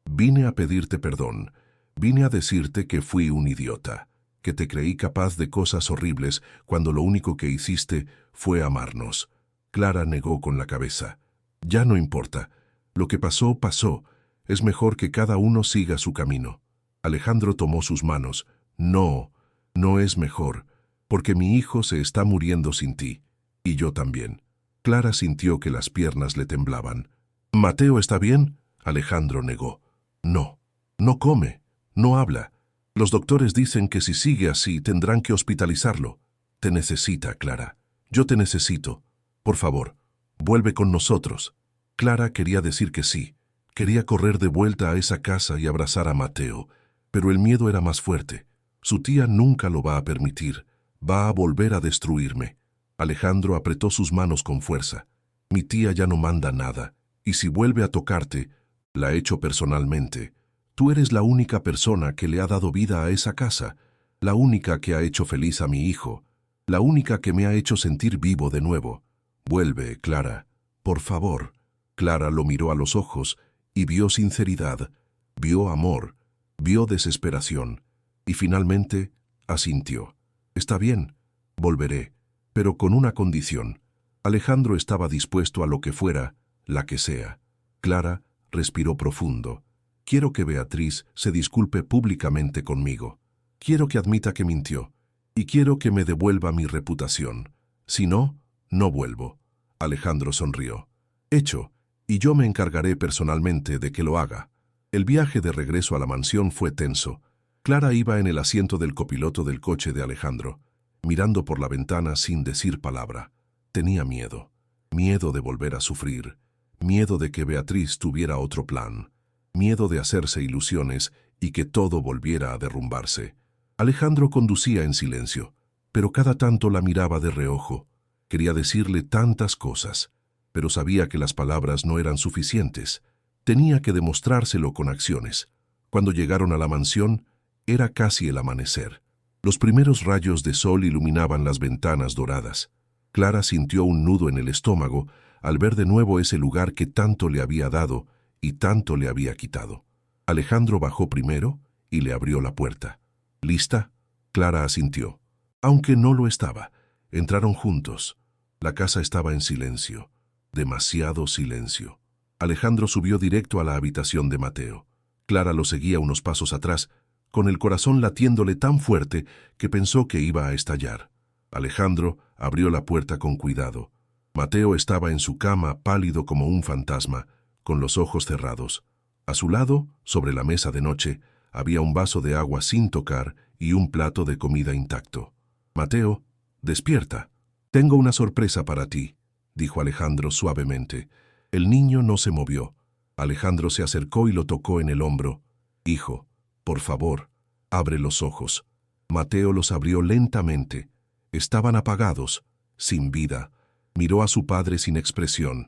«Vine a pedirte perdón. Vine a decirte que fui un idiota, que te creí capaz de cosas horribles cuando lo único que hiciste fue amarnos». Clara negó con la cabeza. «Ya no importa. Lo que pasó, pasó. Es mejor que cada uno siga su camino». Alejandro tomó sus manos. «No, no es mejor, porque mi hijo se está muriendo sin ti, y yo también». Clara sintió que las piernas le temblaban. «¿Mateo está bien?» Alejandro negó. «No, no come, no habla. Los doctores dicen que si sigue así tendrán que hospitalizarlo. Te necesita, Clara. Yo te necesito. Por favor, vuelve con nosotros». Clara quería decir que sí. Quería correr de vuelta a esa casa y abrazar a Mateo, pero el miedo era más fuerte. Su tía nunca lo va a permitir. Va a volver a destruirme. Alejandro apretó sus manos con fuerza. «Mi tía ya no manda nada, y si vuelve a tocarte, la echo personalmente. Tú eres la única persona que le ha dado vida a esa casa, la única que ha hecho feliz a mi hijo, la única que me ha hecho sentir vivo de nuevo. Vuelve, Clara, por favor». Clara lo miró a los ojos y vio sinceridad, vio amor, vio desesperación, y finalmente asintió. «Está bien, volveré. pero con una condición. Alejandro estaba dispuesto a lo que fuera, la que sea. Clara respiró profundo. Quiero que Beatriz se disculpe públicamente conmigo. Quiero que admita que mintió. Y quiero que me devuelva mi reputación. Si no, no vuelvo. Alejandro sonrió. Hecho, y yo me encargaré personalmente de que lo haga. El viaje de regreso a la mansión fue tenso. Clara iba en el asiento del copiloto del coche de Alejandro, mirando por la ventana sin decir palabra. Tenía miedo. Miedo de volver a sufrir. Miedo de que Beatriz tuviera otro plan. Miedo de hacerse ilusiones y que todo volviera a derrumbarse. Alejandro conducía en silencio, pero cada tanto la miraba de reojo. Quería decirle tantas cosas, pero sabía que las palabras no eran suficientes. Tenía que demostrárselo con acciones. Cuando llegaron a la mansión, era casi el amanecer. Los primeros rayos de sol iluminaban las ventanas doradas. Clara sintió un nudo en el estómago al ver de nuevo ese lugar que tanto le había dado y tanto le había quitado. Alejandro bajó primero y le abrió la puerta. ¿Lista? Clara asintió. Aunque no lo estaba. Entraron juntos. La casa estaba en silencio. Demasiado silencio. Alejandro subió directo a la habitación de Mateo. Clara lo seguía unos pasos atrás, con el corazón latiéndole tan fuerte que pensó que iba a estallar. Alejandro abrió la puerta con cuidado. Mateo estaba en su cama, pálido como un fantasma, con los ojos cerrados. A su lado, sobre la mesa de noche, había un vaso de agua sin tocar y un plato de comida intacto. «Mateo, despierta. Tengo una sorpresa para ti», dijo Alejandro suavemente. El niño no se movió. Alejandro se acercó y lo tocó en el hombro. «Hijo, por favor, abre los ojos». Mateo los abrió lentamente. Estaban apagados, sin vida. Miró a su padre sin expresión.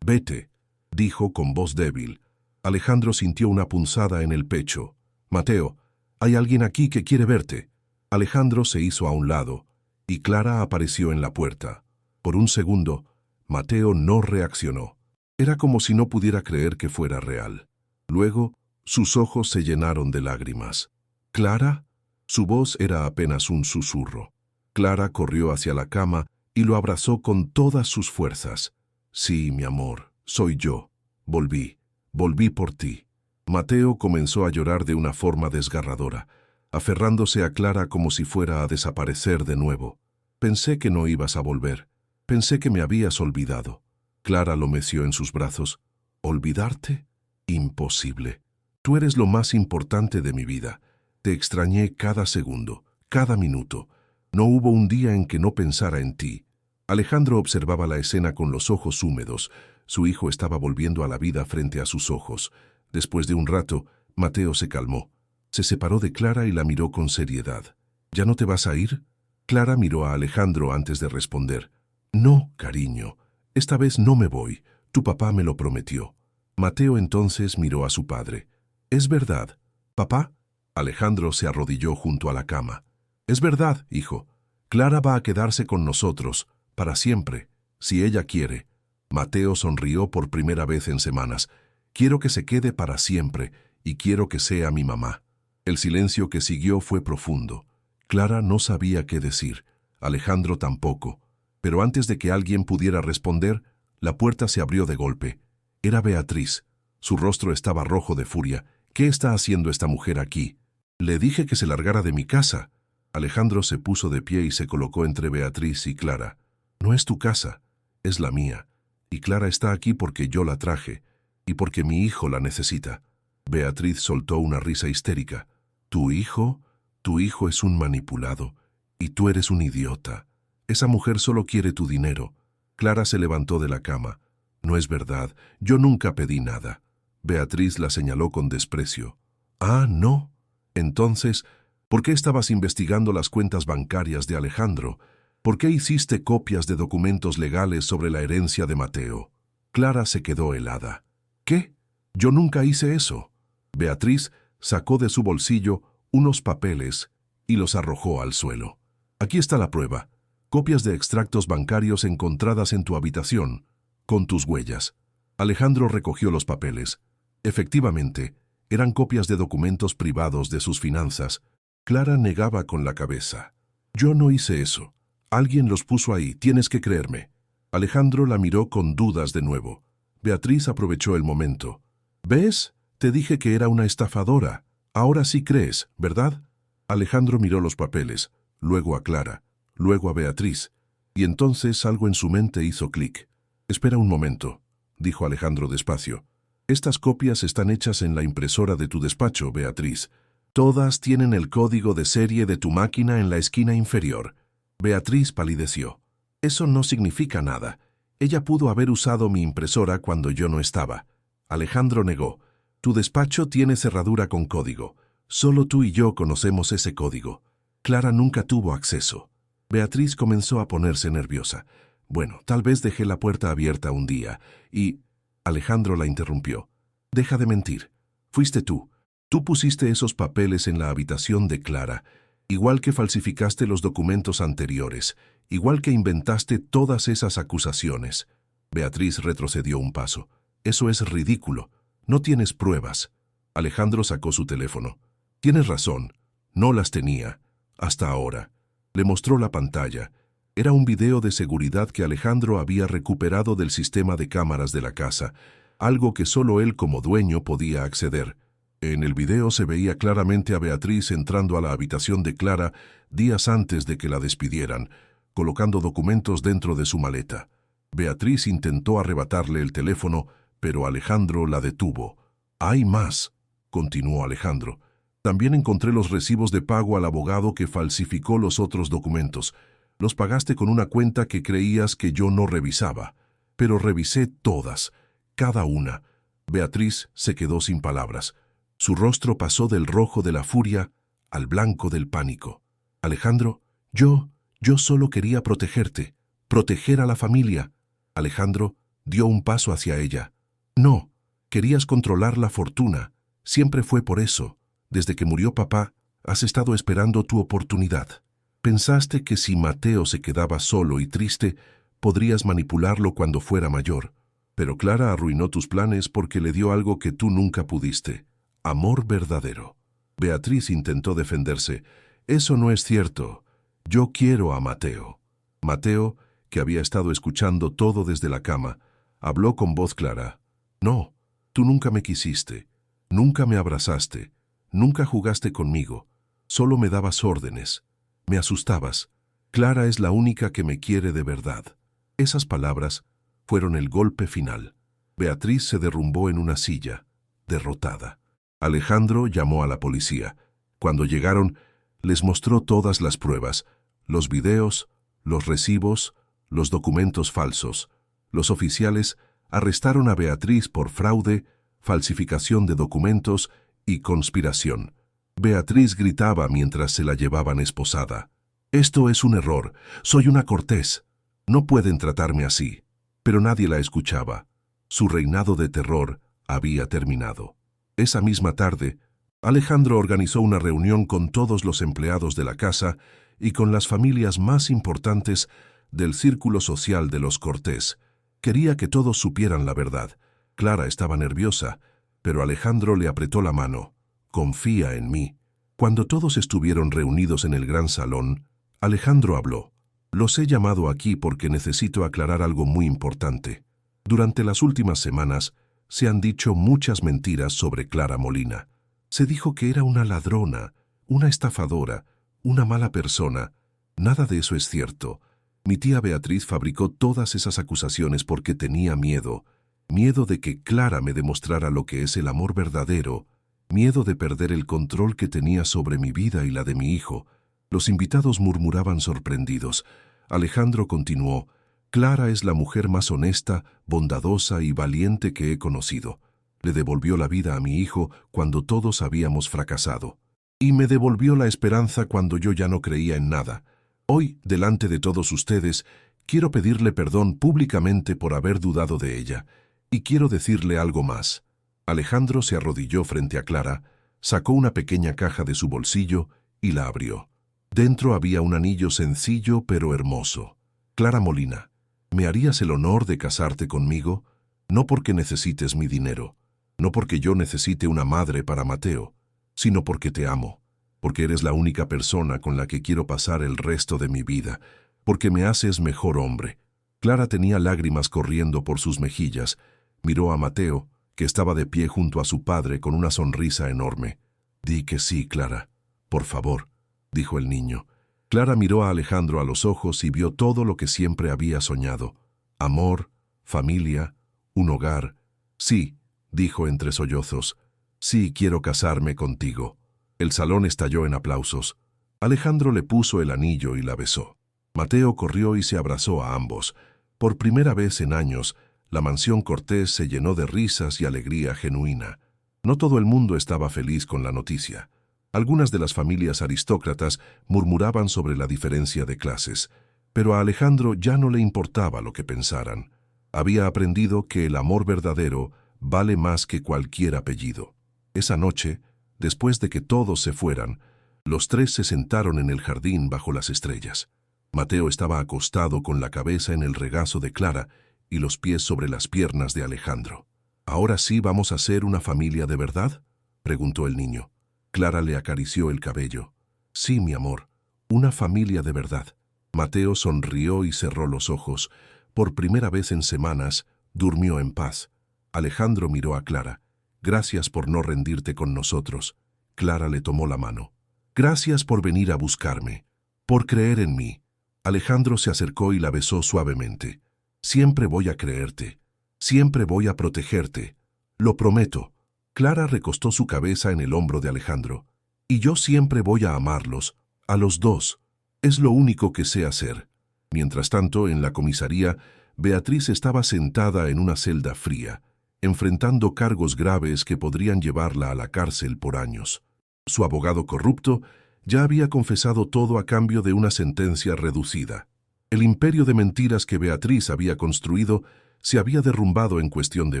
«Vete», dijo con voz débil. Alejandro sintió una punzada en el pecho. «Mateo, hay alguien aquí que quiere verte». Alejandro se hizo a un lado, y Clara apareció en la puerta. Por un segundo, Mateo no reaccionó. Era como si no pudiera creer que fuera real. Luego, sus ojos se llenaron de lágrimas. «¿Clara?» Su voz era apenas un susurro. Clara corrió hacia la cama y lo abrazó con todas sus fuerzas. «Sí, mi amor, soy yo. Volví por ti». Mateo comenzó a llorar de una forma desgarradora, aferrándose a Clara como si fuera a desaparecer de nuevo. «Pensé que no ibas a volver. Pensé que me habías olvidado». Clara lo meció en sus brazos. «¿Olvidarte? Imposible. Tú eres lo más importante de mi vida. Te extrañé cada segundo, cada minuto. No hubo un día en que no pensara en ti». Alejandro observaba la escena con los ojos húmedos. Su hijo estaba volviendo a la vida frente a sus ojos. Después de un rato, Mateo se calmó. Se separó de Clara y la miró con seriedad. «¿Ya no te vas a ir?» Clara miró a Alejandro antes de responder. «No, cariño. Esta vez no me voy. Tu papá me lo prometió». Mateo entonces miró a su padre. «¿Es verdad, papá?» Alejandro se arrodilló junto a la cama. «Es verdad, hijo. Clara va a quedarse con nosotros, para siempre, si ella quiere». Mateo sonrió por primera vez en semanas. «Quiero que se quede para siempre y quiero que sea mi mamá». El silencio que siguió fue profundo. Clara no sabía qué decir. Alejandro tampoco. Pero antes de que alguien pudiera responder, la puerta se abrió de golpe. Era Beatriz. Su rostro estaba rojo de furia. «¿Qué está haciendo esta mujer aquí?» «Le dije que se largara de mi casa». Alejandro se puso de pie y se colocó entre Beatriz y Clara. «No es tu casa, es la mía. Y Clara está aquí porque yo la traje, y porque mi hijo la necesita». Beatriz soltó una risa histérica. «¿Tu hijo? Tu hijo es un manipulado, y tú eres un idiota. Esa mujer solo quiere tu dinero». Clara se levantó de la cama. «No es verdad, yo nunca pedí nada». Beatriz la señaló con desprecio. «Ah, ¿no? Entonces, ¿por qué estabas investigando las cuentas bancarias de Alejandro? ¿Por qué hiciste copias de documentos legales sobre la herencia de Mateo?» Clara se quedó helada. «¿Qué? Yo nunca hice eso». Beatriz sacó de su bolsillo unos papeles y los arrojó al suelo. «Aquí está la prueba. Copias de extractos bancarios encontradas en tu habitación, con tus huellas». Alejandro recogió los papeles. Efectivamente, eran copias de documentos privados de sus finanzas. Clara negaba con la cabeza. «Yo no hice eso. Alguien los puso ahí, tienes que creerme. Alejandro la miró con dudas de nuevo. Beatriz aprovechó el momento. ¿Ves? Te dije que era una estafadora. Ahora sí crees, ¿verdad? Alejandro miró los papeles, luego a Clara, luego a Beatriz, y entonces algo en su mente hizo clic. Espera un momento, dijo Alejandro despacio. Estas copias están hechas en la impresora de tu despacho, Beatriz. Todas tienen el código de serie de tu máquina en la esquina inferior. Beatriz palideció. Eso no significa nada. Ella pudo haber usado mi impresora cuando yo no estaba. Alejandro negó. Tu despacho tiene cerradura con código. Solo tú y yo conocemos ese código. Clara nunca tuvo acceso. Beatriz comenzó a ponerse nerviosa. Bueno, tal vez dejé la puerta abierta un día y... Alejandro la interrumpió. Deja de mentir. Fuiste tú. Tú pusiste esos papeles en la habitación de Clara, igual que falsificaste los documentos anteriores, igual que inventaste todas esas acusaciones. Beatriz retrocedió un paso. Eso es ridículo. No tienes pruebas. Alejandro sacó su teléfono. Tienes razón. No las tenía. Hasta ahora. Le mostró la pantalla. Era un video de seguridad que Alejandro había recuperado del sistema de cámaras de la casa, algo que solo él como dueño podía acceder. En el video se veía claramente a Beatriz entrando a la habitación de Clara días antes de que la despidieran, colocando documentos dentro de su maleta. Beatriz intentó arrebatarle el teléfono, pero Alejandro la detuvo. «Hay más», continuó Alejandro. «También encontré los recibos de pago al abogado que falsificó los otros documentos. Los pagaste con una cuenta que creías que yo no revisaba. Pero revisé todas, cada una». Beatriz se quedó sin palabras. Su rostro pasó del rojo de la furia al blanco del pánico. «Alejandro, yo solo quería protegerte, proteger a la familia». Alejandro dio un paso hacia ella. «No, querías controlar la fortuna. Siempre fue por eso. Desde que murió papá, has estado esperando tu oportunidad. Pensaste que si Mateo se quedaba solo y triste, podrías manipularlo cuando fuera mayor. Pero Clara arruinó tus planes porque le dio algo que tú nunca pudiste. Amor verdadero». Beatriz intentó defenderse. «Eso no es cierto. Yo quiero a Mateo». Mateo, que había estado escuchando todo desde la cama, habló con voz clara. «No, tú nunca me quisiste, nunca me abrazaste, nunca jugaste conmigo, solo me dabas órdenes, me asustabas. Clara es la única que me quiere de verdad». Esas palabras fueron el golpe final. Beatriz se derrumbó en una silla, derrotada. Alejandro llamó a la policía. Cuando llegaron, les mostró todas las pruebas, los videos, los recibos, los documentos falsos. Los oficiales arrestaron a Beatriz por fraude, falsificación de documentos y conspiración. Beatriz gritaba mientras se la llevaban esposada. «Esto es un error. Soy una cortés. No pueden tratarme así». Pero nadie la escuchaba. Su reinado de terror había terminado. Esa misma tarde, Alejandro organizó una reunión con todos los empleados de la casa y con las familias más importantes del círculo social de los Cortés. Quería que todos supieran la verdad. Clara estaba nerviosa, pero Alejandro le apretó la mano. «Confía en mí». Cuando todos estuvieron reunidos en el gran salón, Alejandro habló. «Los he llamado aquí porque necesito aclarar algo muy importante. Durante las últimas semanas se han dicho muchas mentiras sobre Clara Molina. Se dijo que era una ladrona, una estafadora, una mala persona. Nada de eso es cierto. Mi tía Beatriz fabricó todas esas acusaciones porque tenía miedo. Miedo de que Clara me demostrara lo que es el amor verdadero. Miedo de perder el control que tenía sobre mi vida y la de mi hijo». Los invitados murmuraban sorprendidos. Alejandro continuó. «Clara es la mujer más honesta, bondadosa y valiente que he conocido. Le devolvió la vida a mi hijo cuando todos habíamos fracasado. Y me devolvió la esperanza cuando yo ya no creía en nada. Hoy, delante de todos ustedes, quiero pedirle perdón públicamente por haber dudado de ella. Y quiero decirle algo más». Alejandro se arrodilló frente a Clara, sacó una pequeña caja de su bolsillo y la abrió. Dentro había un anillo sencillo pero hermoso. «Clara Molina, ¿me harías el honor de casarte conmigo? No porque necesites mi dinero, no porque yo necesite una madre para Mateo, sino porque te amo, porque eres la única persona con la que quiero pasar el resto de mi vida, porque me haces mejor hombre. Clara tenía lágrimas corriendo por sus mejillas. Miró a Mateo, que estaba de pie junto a su padre con una sonrisa enorme. «Di que sí, Clara. Por favor», dijo el niño. Clara miró a Alejandro a los ojos y vio todo lo que siempre había soñado. Amor, familia, un hogar. «Sí», dijo entre sollozos. «Sí, quiero casarme contigo». El salón estalló en aplausos. Alejandro le puso el anillo y la besó. Mateo corrió y se abrazó a ambos. Por primera vez en años, la mansión Cortés se llenó de risas y alegría genuina. No todo el mundo estaba feliz con la noticia. Algunas de las familias aristócratas murmuraban sobre la diferencia de clases, pero a Alejandro ya no le importaba lo que pensaran. Había aprendido que el amor verdadero vale más que cualquier apellido. Esa noche, después de que todos se fueran, los tres se sentaron en el jardín bajo las estrellas. Mateo estaba acostado con la cabeza en el regazo de Clara y los pies sobre las piernas de Alejandro. «¿Ahora sí vamos a ser una familia de verdad?», preguntó el niño. Clara le acarició el cabello. «Sí, mi amor, una familia de verdad». Mateo sonrió y cerró los ojos. Por primera vez en semanas, durmió en paz. Alejandro miró a Clara. «Gracias por no rendirte con nosotros». Clara le tomó la mano. «Gracias por venir a buscarme, por creer en mí». Alejandro se acercó y la besó suavemente. «Siempre voy a creerte. Siempre voy a protegerte. Lo prometo». Clara recostó su cabeza en el hombro de Alejandro. «Y yo siempre voy a amarlos, a los dos. Es lo único que sé hacer». Mientras tanto, en la comisaría, Beatriz estaba sentada en una celda fría, enfrentando cargos graves que podrían llevarla a la cárcel por años. Su abogado corrupto ya había confesado todo a cambio de una sentencia reducida. El imperio de mentiras que Beatriz había construido se había derrumbado en cuestión de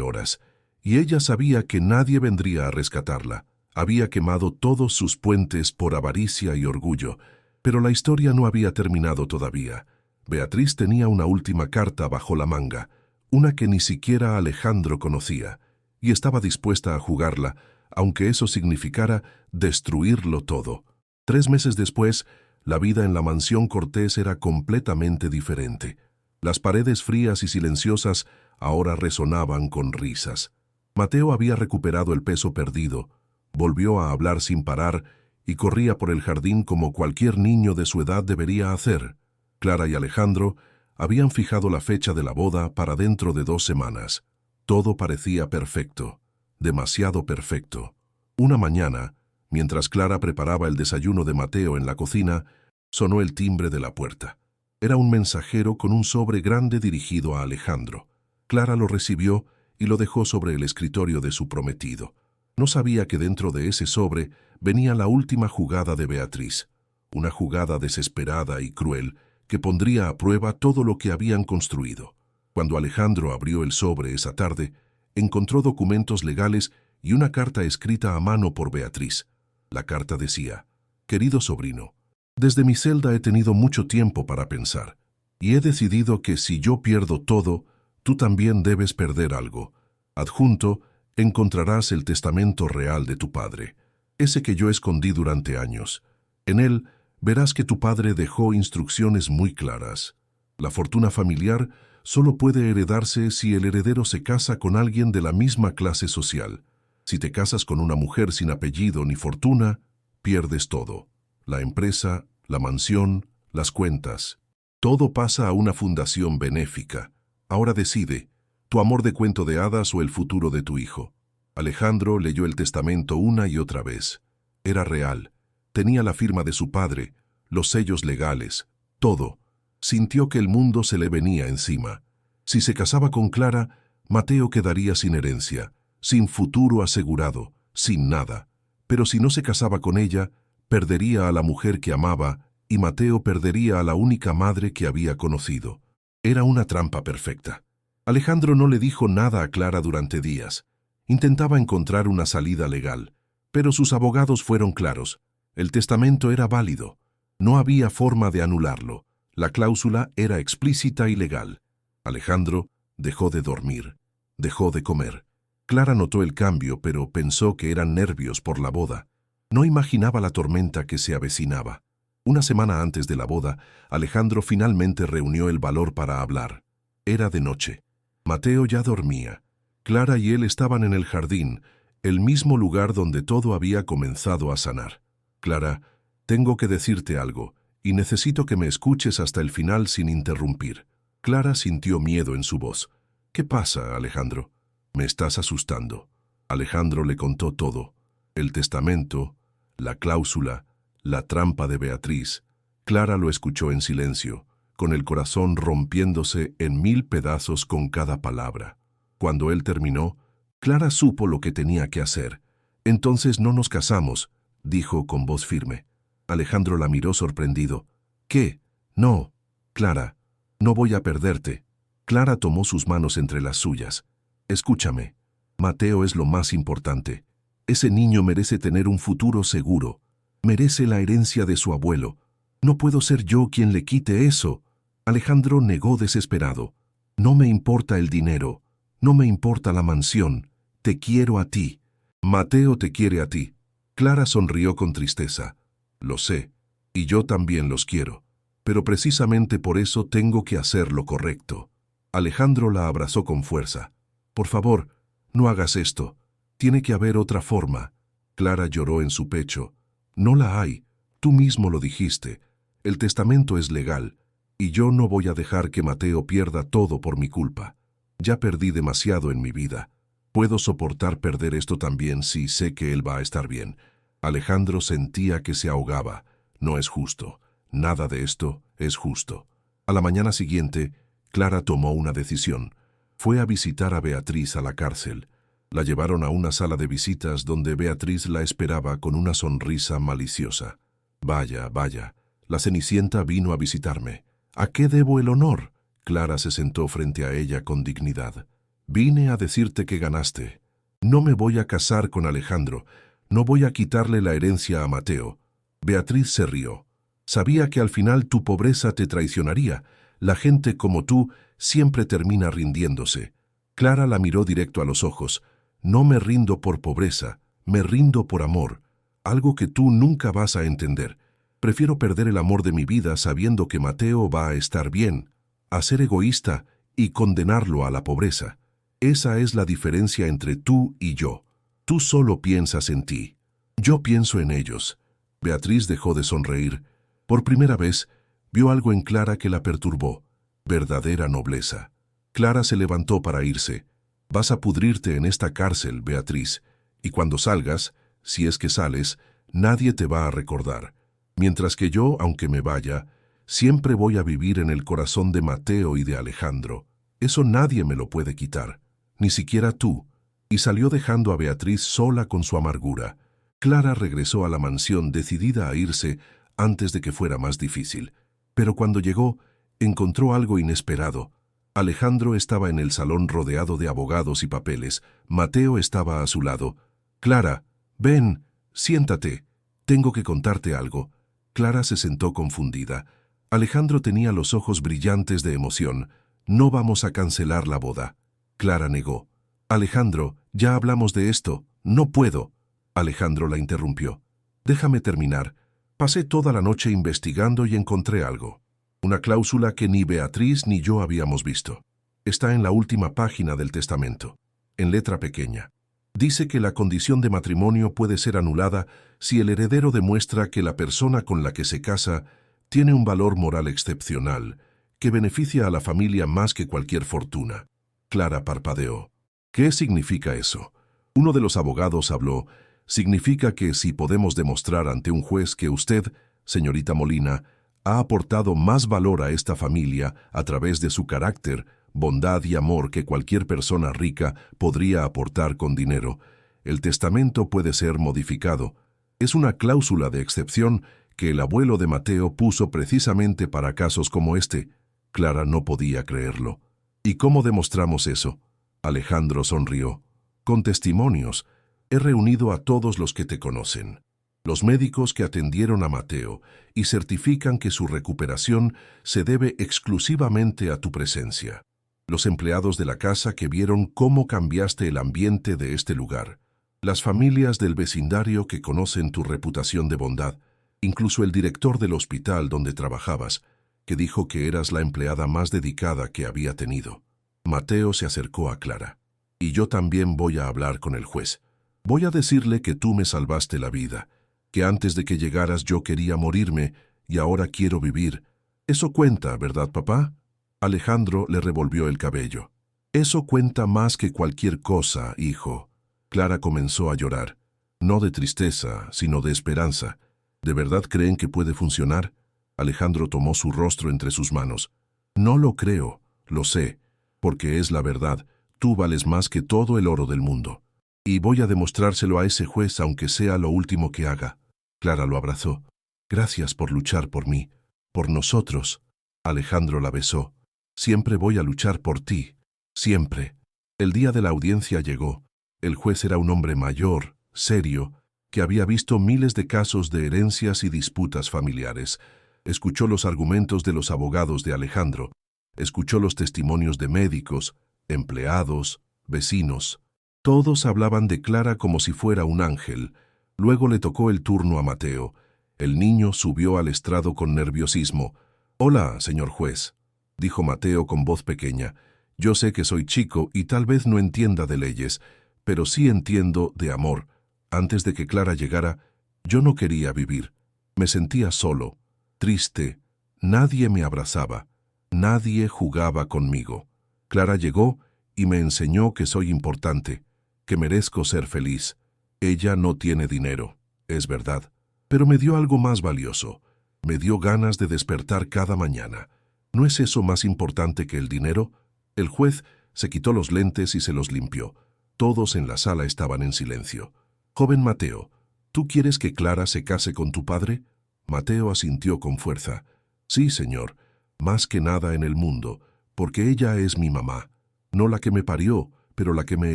horas, y ella sabía que nadie vendría a rescatarla. Había quemado todos sus puentes por avaricia y orgullo, pero la historia no había terminado todavía. Beatriz tenía una última carta bajo la manga, una que ni siquiera Alejandro conocía, y estaba dispuesta a jugarla, aunque eso significara destruirlo todo. 3 meses después, la vida en la mansión Cortés era completamente diferente. Las paredes frías y silenciosas ahora resonaban con risas. Mateo había recuperado el peso perdido, volvió a hablar sin parar y corría por el jardín como cualquier niño de su edad debería hacer. Clara y Alejandro habían fijado la fecha de la boda para dentro de 2 semanas. Todo parecía perfecto, demasiado perfecto. Una mañana, mientras Clara preparaba el desayuno de Mateo en la cocina, sonó el timbre de la puerta. Era un mensajero con un sobre grande dirigido a Alejandro. Clara lo recibió y lo dejó sobre el escritorio de su prometido. No sabía que dentro de ese sobre venía la última jugada de Beatriz, una jugada desesperada y cruel que pondría a prueba todo lo que habían construido. Cuando Alejandro abrió el sobre esa tarde, encontró documentos legales y una carta escrita a mano por Beatriz. La carta decía: «Querido sobrino, desde mi celda he tenido mucho tiempo para pensar, y he decidido que si yo pierdo todo, tú también debes perder algo. Adjunto, encontrarás el testamento real de tu padre, ese que yo escondí durante años. En él verás que tu padre dejó instrucciones muy claras. La fortuna familiar solo puede heredarse si el heredero se casa con alguien de la misma clase social. Si te casas con una mujer sin apellido ni fortuna, pierdes todo. La empresa, la mansión, las cuentas. Todo pasa a una fundación benéfica. Ahora decide, tu amor de cuento de hadas o el futuro de tu hijo». Alejandro leyó el testamento una y otra vez. Era real. Tenía la firma de su padre, los sellos legales, todo. Sintió que el mundo se le venía encima. Si se casaba con Clara, Mateo quedaría sin herencia, sin futuro asegurado, sin nada. Pero si no se casaba con ella, perdería a la mujer que amaba y Mateo perdería a la única madre que había conocido. Era una trampa perfecta. Alejandro no le dijo nada a Clara durante días. Intentaba encontrar una salida legal, pero sus abogados fueron claros. El testamento era válido. No había forma de anularlo. La cláusula era explícita y legal. Alejandro dejó de dormir, dejó de comer. Clara notó el cambio, pero pensó que eran nervios por la boda. No imaginaba la tormenta que se avecinaba. Una semana antes de la boda, Alejandro finalmente reunió el valor para hablar. Era de noche. Mateo ya dormía. Clara y él estaban en el jardín, el mismo lugar donde todo había comenzado a sanar. Clara, tengo que decirte algo, y necesito que me escuches hasta el final sin interrumpir. Clara sintió miedo en su voz. ¿Qué pasa, Alejandro? Me estás asustando. Alejandro le contó todo. El testamento, la cláusula, la trampa de Beatriz. Clara lo escuchó en silencio, con el corazón rompiéndose en 1000 pedazos con cada palabra. Cuando él terminó, Clara supo lo que tenía que hacer. Entonces no nos casamos, dijo con voz firme. Alejandro la miró sorprendido. ¿Qué? No, Clara, no voy a perderte. Clara tomó sus manos entre las suyas. Escúchame, Mateo es lo más importante. Ese niño merece tener un futuro seguro. Merece la herencia de su abuelo. No puedo ser yo quien le quite eso. Alejandro negó desesperado. No me importa el dinero. No me importa la mansión. Te quiero a ti. Mateo te quiere a ti. Clara sonrió con tristeza. Lo sé, y yo también los quiero. Pero precisamente por eso tengo que hacer lo correcto. Alejandro la abrazó con fuerza. Por favor, no hagas esto. Tiene que haber otra forma. Clara lloró en su pecho. No la hay. Tú mismo lo dijiste. El testamento es legal, y yo no voy a dejar que Mateo pierda todo por mi culpa. Ya perdí demasiado en mi vida. Puedo soportar perder esto también si sé que él va a estar bien. Alejandro sentía que se ahogaba. No es justo. Nada de esto es justo. A la mañana siguiente, Clara tomó una decisión. Fue a visitar a Beatriz a la cárcel. La llevaron a una sala de visitas donde Beatriz la esperaba con una sonrisa maliciosa. Vaya, vaya, la Cenicienta vino a visitarme. ¿A qué debo el honor? Clara se sentó frente a ella con dignidad. Vine a decirte que ganaste. No me voy a casar con Alejandro. No voy a quitarle la herencia a Mateo. Beatriz se rió. Sabía que al final tu pobreza te traicionaría. La gente como tú siempre termina rindiéndose. Clara la miró directo a los ojos. No me rindo por pobreza, me rindo por amor. Algo que tú nunca vas a entender. Prefiero perder el amor de mi vida sabiendo que Mateo va a estar bien, a ser egoísta y condenarlo a la pobreza. Esa es la diferencia entre tú y yo. Tú solo piensas en ti. Yo pienso en ellos. Beatriz dejó de sonreír. Por primera vez, vio algo en Clara que la perturbó. Verdadera nobleza. Clara se levantó para irse. Vas a pudrirte en esta cárcel, Beatriz, y cuando salgas, si es que sales, nadie te va a recordar. Mientras que yo, aunque me vaya, siempre voy a vivir en el corazón de Mateo y de Alejandro. Eso nadie me lo puede quitar, ni siquiera tú. Y salió dejando a Beatriz sola con su amargura. Clara regresó a la mansión decidida a irse antes de que fuera más difícil. Pero cuando llegó, encontró algo inesperado. Alejandro estaba en el salón rodeado de abogados y papeles. Mateo estaba a su lado. Clara, ven, siéntate. Tengo que contarte algo. Clara se sentó confundida. Alejandro tenía los ojos brillantes de emoción. No vamos a cancelar la boda. Clara negó. Alejandro, ya hablamos de esto. No puedo. Alejandro la interrumpió. Déjame terminar. Pasé toda la noche investigando y encontré algo. Una cláusula que ni Beatriz ni yo habíamos visto. Está en la última página del testamento, en letra pequeña. Dice que la condición de matrimonio puede ser anulada si el heredero demuestra que la persona con la que se casa tiene un valor moral excepcional, que beneficia a la familia más que cualquier fortuna. Clara parpadeó. ¿Qué significa eso? Uno de los abogados habló. Significa que si podemos demostrar ante un juez que usted, señorita Molina, ha aportado más valor a esta familia a través de su carácter, bondad y amor que cualquier persona rica podría aportar con dinero, el testamento puede ser modificado. Es una cláusula de excepción que el abuelo de Mateo puso precisamente para casos como este. Clara no podía creerlo. ¿Y cómo demostramos eso? Alejandro sonrió. Con testimonios. He reunido a todos los que te conocen. Los médicos que atendieron a Mateo y certifican que su recuperación se debe exclusivamente a tu presencia. Los empleados de la casa que vieron cómo cambiaste el ambiente de este lugar. Las familias del vecindario que conocen tu reputación de bondad. Incluso el director del hospital donde trabajabas, que dijo que eras la empleada más dedicada que había tenido. Mateo se acercó a Clara. Y yo también voy a hablar con el juez. Voy a decirle que tú me salvaste la vida, que antes de que llegaras yo quería morirme y ahora quiero vivir. Eso cuenta, ¿verdad, papá? Alejandro le revolvió el cabello. Eso cuenta más que cualquier cosa, hijo. Clara comenzó a llorar. No de tristeza, sino de esperanza. ¿De verdad creen que puede funcionar? Alejandro tomó su rostro entre sus manos. No lo creo, lo sé, porque es la verdad. Tú vales más que todo el oro del mundo. Y voy a demostrárselo a ese juez aunque sea lo último que haga. Clara lo abrazó. Gracias por luchar por mí, por nosotros. Alejandro la besó. Siempre voy a luchar por ti, siempre. El día de la audiencia llegó. El juez era un hombre mayor, serio, que había visto miles de casos de herencias y disputas familiares. Escuchó los argumentos de los abogados de Alejandro. Escuchó los testimonios de médicos, empleados, vecinos. Todos hablaban de Clara como si fuera un ángel. Luego le tocó el turno a Mateo. El niño subió al estrado con nerviosismo. «Hola, señor juez», dijo Mateo con voz pequeña. «Yo sé que soy chico y tal vez no entienda de leyes, pero sí entiendo de amor. Antes de que Clara llegara, yo no quería vivir. Me sentía solo, triste. Nadie me abrazaba. Nadie jugaba conmigo. Clara llegó y me enseñó que soy importante, que merezco ser feliz. Ella no tiene dinero, es verdad, pero me dio algo más valioso. Me dio ganas de despertar cada mañana. ¿No es eso más importante que el dinero?» El juez se quitó los lentes y se los limpió. Todos en la sala estaban en silencio. «Joven Mateo, ¿tú quieres que Clara se case con tu padre?» Mateo asintió con fuerza. «Sí, señor, más que nada en el mundo, porque ella es mi mamá, no la que me parió, pero la que me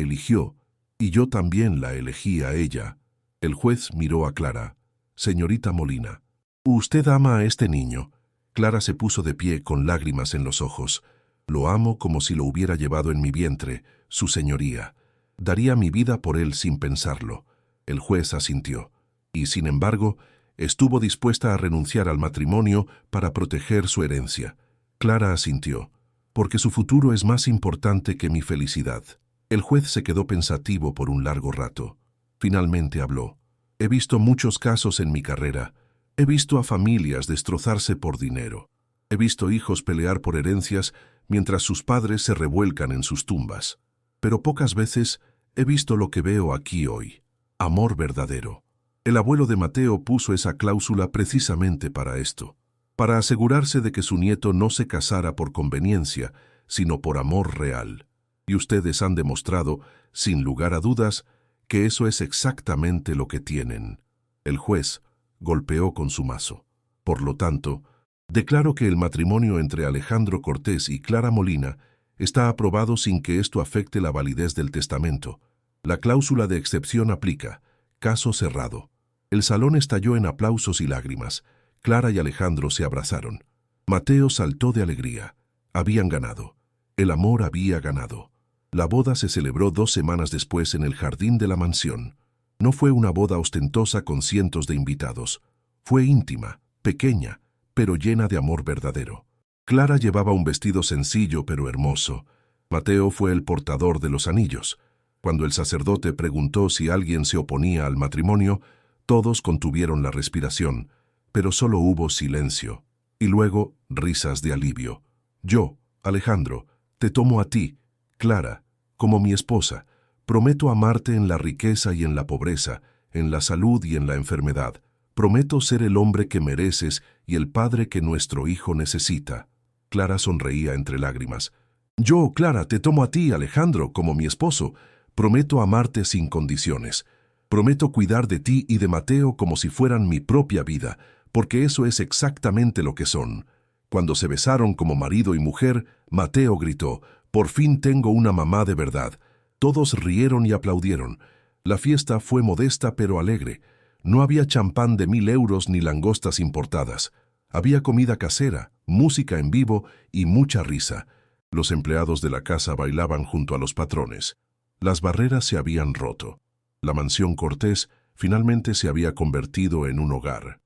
eligió, y yo también la elegí a ella». El juez miró a Clara. «Señorita Molina, usted ama a este niño». Clara se puso de pie con lágrimas en los ojos. «Lo amo como si lo hubiera llevado en mi vientre, su señoría. Daría mi vida por él sin pensarlo». El juez asintió. Y, sin embargo, estuvo dispuesta a renunciar al matrimonio para proteger su herencia. Clara asintió, porque su futuro es más importante que mi felicidad. El juez se quedó pensativo por un largo rato. Finalmente habló. «He visto muchos casos en mi carrera. He visto a familias destrozarse por dinero. He visto hijos pelear por herencias mientras sus padres se revuelcan en sus tumbas. Pero pocas veces he visto lo que veo aquí hoy. Amor verdadero». El abuelo de Mateo puso esa cláusula precisamente para esto, para asegurarse de que su nieto no se casara por conveniencia, sino por amor real. Y ustedes han demostrado, sin lugar a dudas, que eso es exactamente lo que tienen. El juez golpeó con su mazo. «Por lo tanto, declaro que el matrimonio entre Alejandro Cortés y Clara Molina está aprobado sin que esto afecte la validez del testamento. La cláusula de excepción aplica. Caso cerrado». El salón estalló en aplausos y lágrimas. Clara y Alejandro se abrazaron. Mateo saltó de alegría. Habían ganado. El amor había ganado. La boda se celebró 2 semanas después en el jardín de la mansión. No fue una boda ostentosa con cientos de invitados. Fue íntima, pequeña, pero llena de amor verdadero. Clara llevaba un vestido sencillo pero hermoso. Mateo fue el portador de los anillos. Cuando el sacerdote preguntó si alguien se oponía al matrimonio, todos contuvieron la respiración, pero solo hubo silencio, y luego risas de alivio. «Yo, Alejandro, te tomo a ti, Clara, como mi esposa. Prometo amarte en la riqueza y en la pobreza, en la salud y en la enfermedad. Prometo ser el hombre que mereces y el padre que nuestro hijo necesita». Clara sonreía entre lágrimas. «Yo, Clara, te tomo a ti, Alejandro, como mi esposo. Prometo amarte sin condiciones. Prometo cuidar de ti y de Mateo como si fueran mi propia vida, porque eso es exactamente lo que son». Cuando se besaron como marido y mujer, Mateo gritó: «Por fin tengo una mamá de verdad». Todos rieron y aplaudieron. La fiesta fue modesta pero alegre. No había champán de 1000 euros ni langostas importadas. Había comida casera, música en vivo y mucha risa. Los empleados de la casa bailaban junto a los patrones. Las barreras se habían roto. La mansión Cortés finalmente se había convertido en un hogar.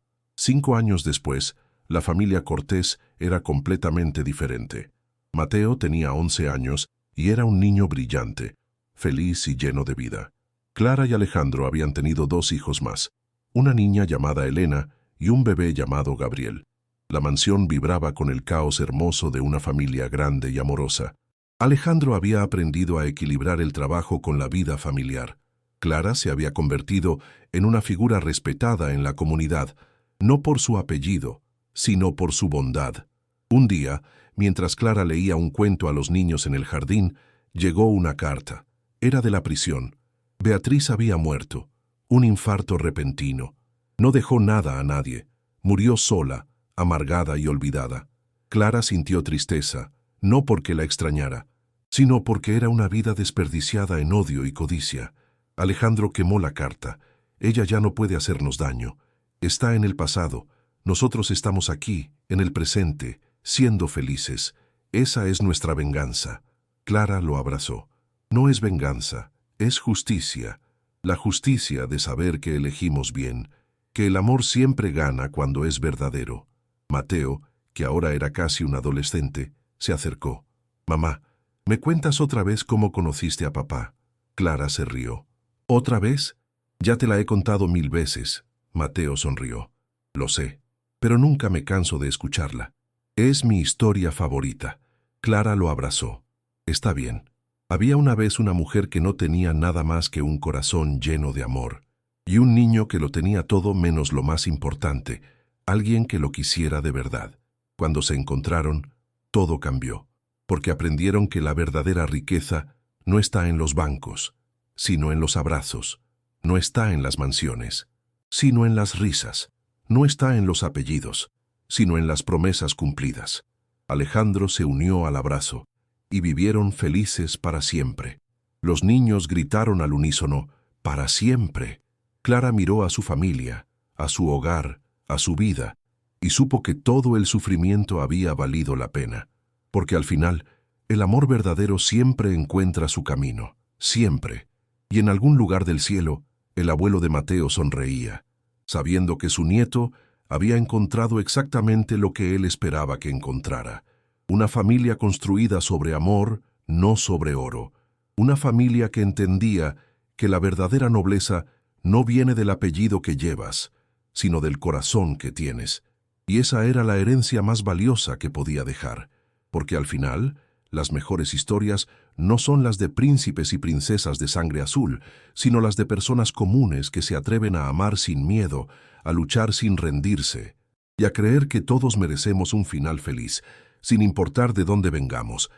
5 años después, la familia Cortés era completamente diferente. Mateo tenía 11 años y era un niño brillante, feliz y lleno de vida. Clara y Alejandro habían tenido 2 hijos más, una niña llamada Elena y un bebé llamado Gabriel. La mansión vibraba con el caos hermoso de una familia grande y amorosa. Alejandro había aprendido a equilibrar el trabajo con la vida familiar. Clara se había convertido en una figura respetada en la comunidad, no por su apellido, sino por su bondad. Un día, mientras Clara leía un cuento a los niños en el jardín, llegó una carta. Era de la prisión. Beatriz había muerto. Un infarto repentino. No dejó nada a nadie. Murió sola, amargada y olvidada. Clara sintió tristeza, no porque la extrañara, sino porque era una vida desperdiciada en odio y codicia. Alejandro quemó la carta. Ella ya no puede hacernos daño. Está en el pasado. Nosotros estamos aquí, en el presente, siendo felices. Esa es nuestra venganza. Clara lo abrazó. No es venganza, es justicia. La justicia de saber que elegimos bien, que el amor siempre gana cuando es verdadero. Mateo, que ahora era casi un adolescente, se acercó. «Mamá, ¿me cuentas otra vez cómo conociste a papá?» Clara se rió. «¿Otra vez? Ya te la he contado 1000 veces». Mateo sonrió. «Lo sé, pero nunca me canso de escucharla. Es mi historia favorita». Clara lo abrazó. «Está bien. Había una vez una mujer que no tenía nada más que un corazón lleno de amor, y un niño que lo tenía todo menos lo más importante, alguien que lo quisiera de verdad. Cuando se encontraron, todo cambió, porque aprendieron que la verdadera riqueza no está en los bancos, sino en los abrazos, no está en las mansiones, sino en las risas, no está en los apellidos, sino en las promesas cumplidas». Alejandro se unió al abrazo, y vivieron felices para siempre. Los niños gritaron al unísono, «¡Para siempre!». Clara miró a su familia, a su hogar, a su vida, y supo que todo el sufrimiento había valido la pena, porque al final, el amor verdadero siempre encuentra su camino, siempre. Y en algún lugar del cielo, el abuelo de Mateo sonreía, sabiendo que su nieto había encontrado exactamente lo que él esperaba que encontrara. Una familia construida sobre amor, no sobre oro. Una familia que entendía que la verdadera nobleza no viene del apellido que llevas, sino del corazón que tienes. Y esa era la herencia más valiosa que podía dejar, porque al final, las mejores historias no son las de príncipes y princesas de sangre azul, sino las de personas comunes que se atreven a amar sin miedo, a luchar sin rendirse, y a creer que todos merecemos un final feliz, sin importar de dónde vengamos.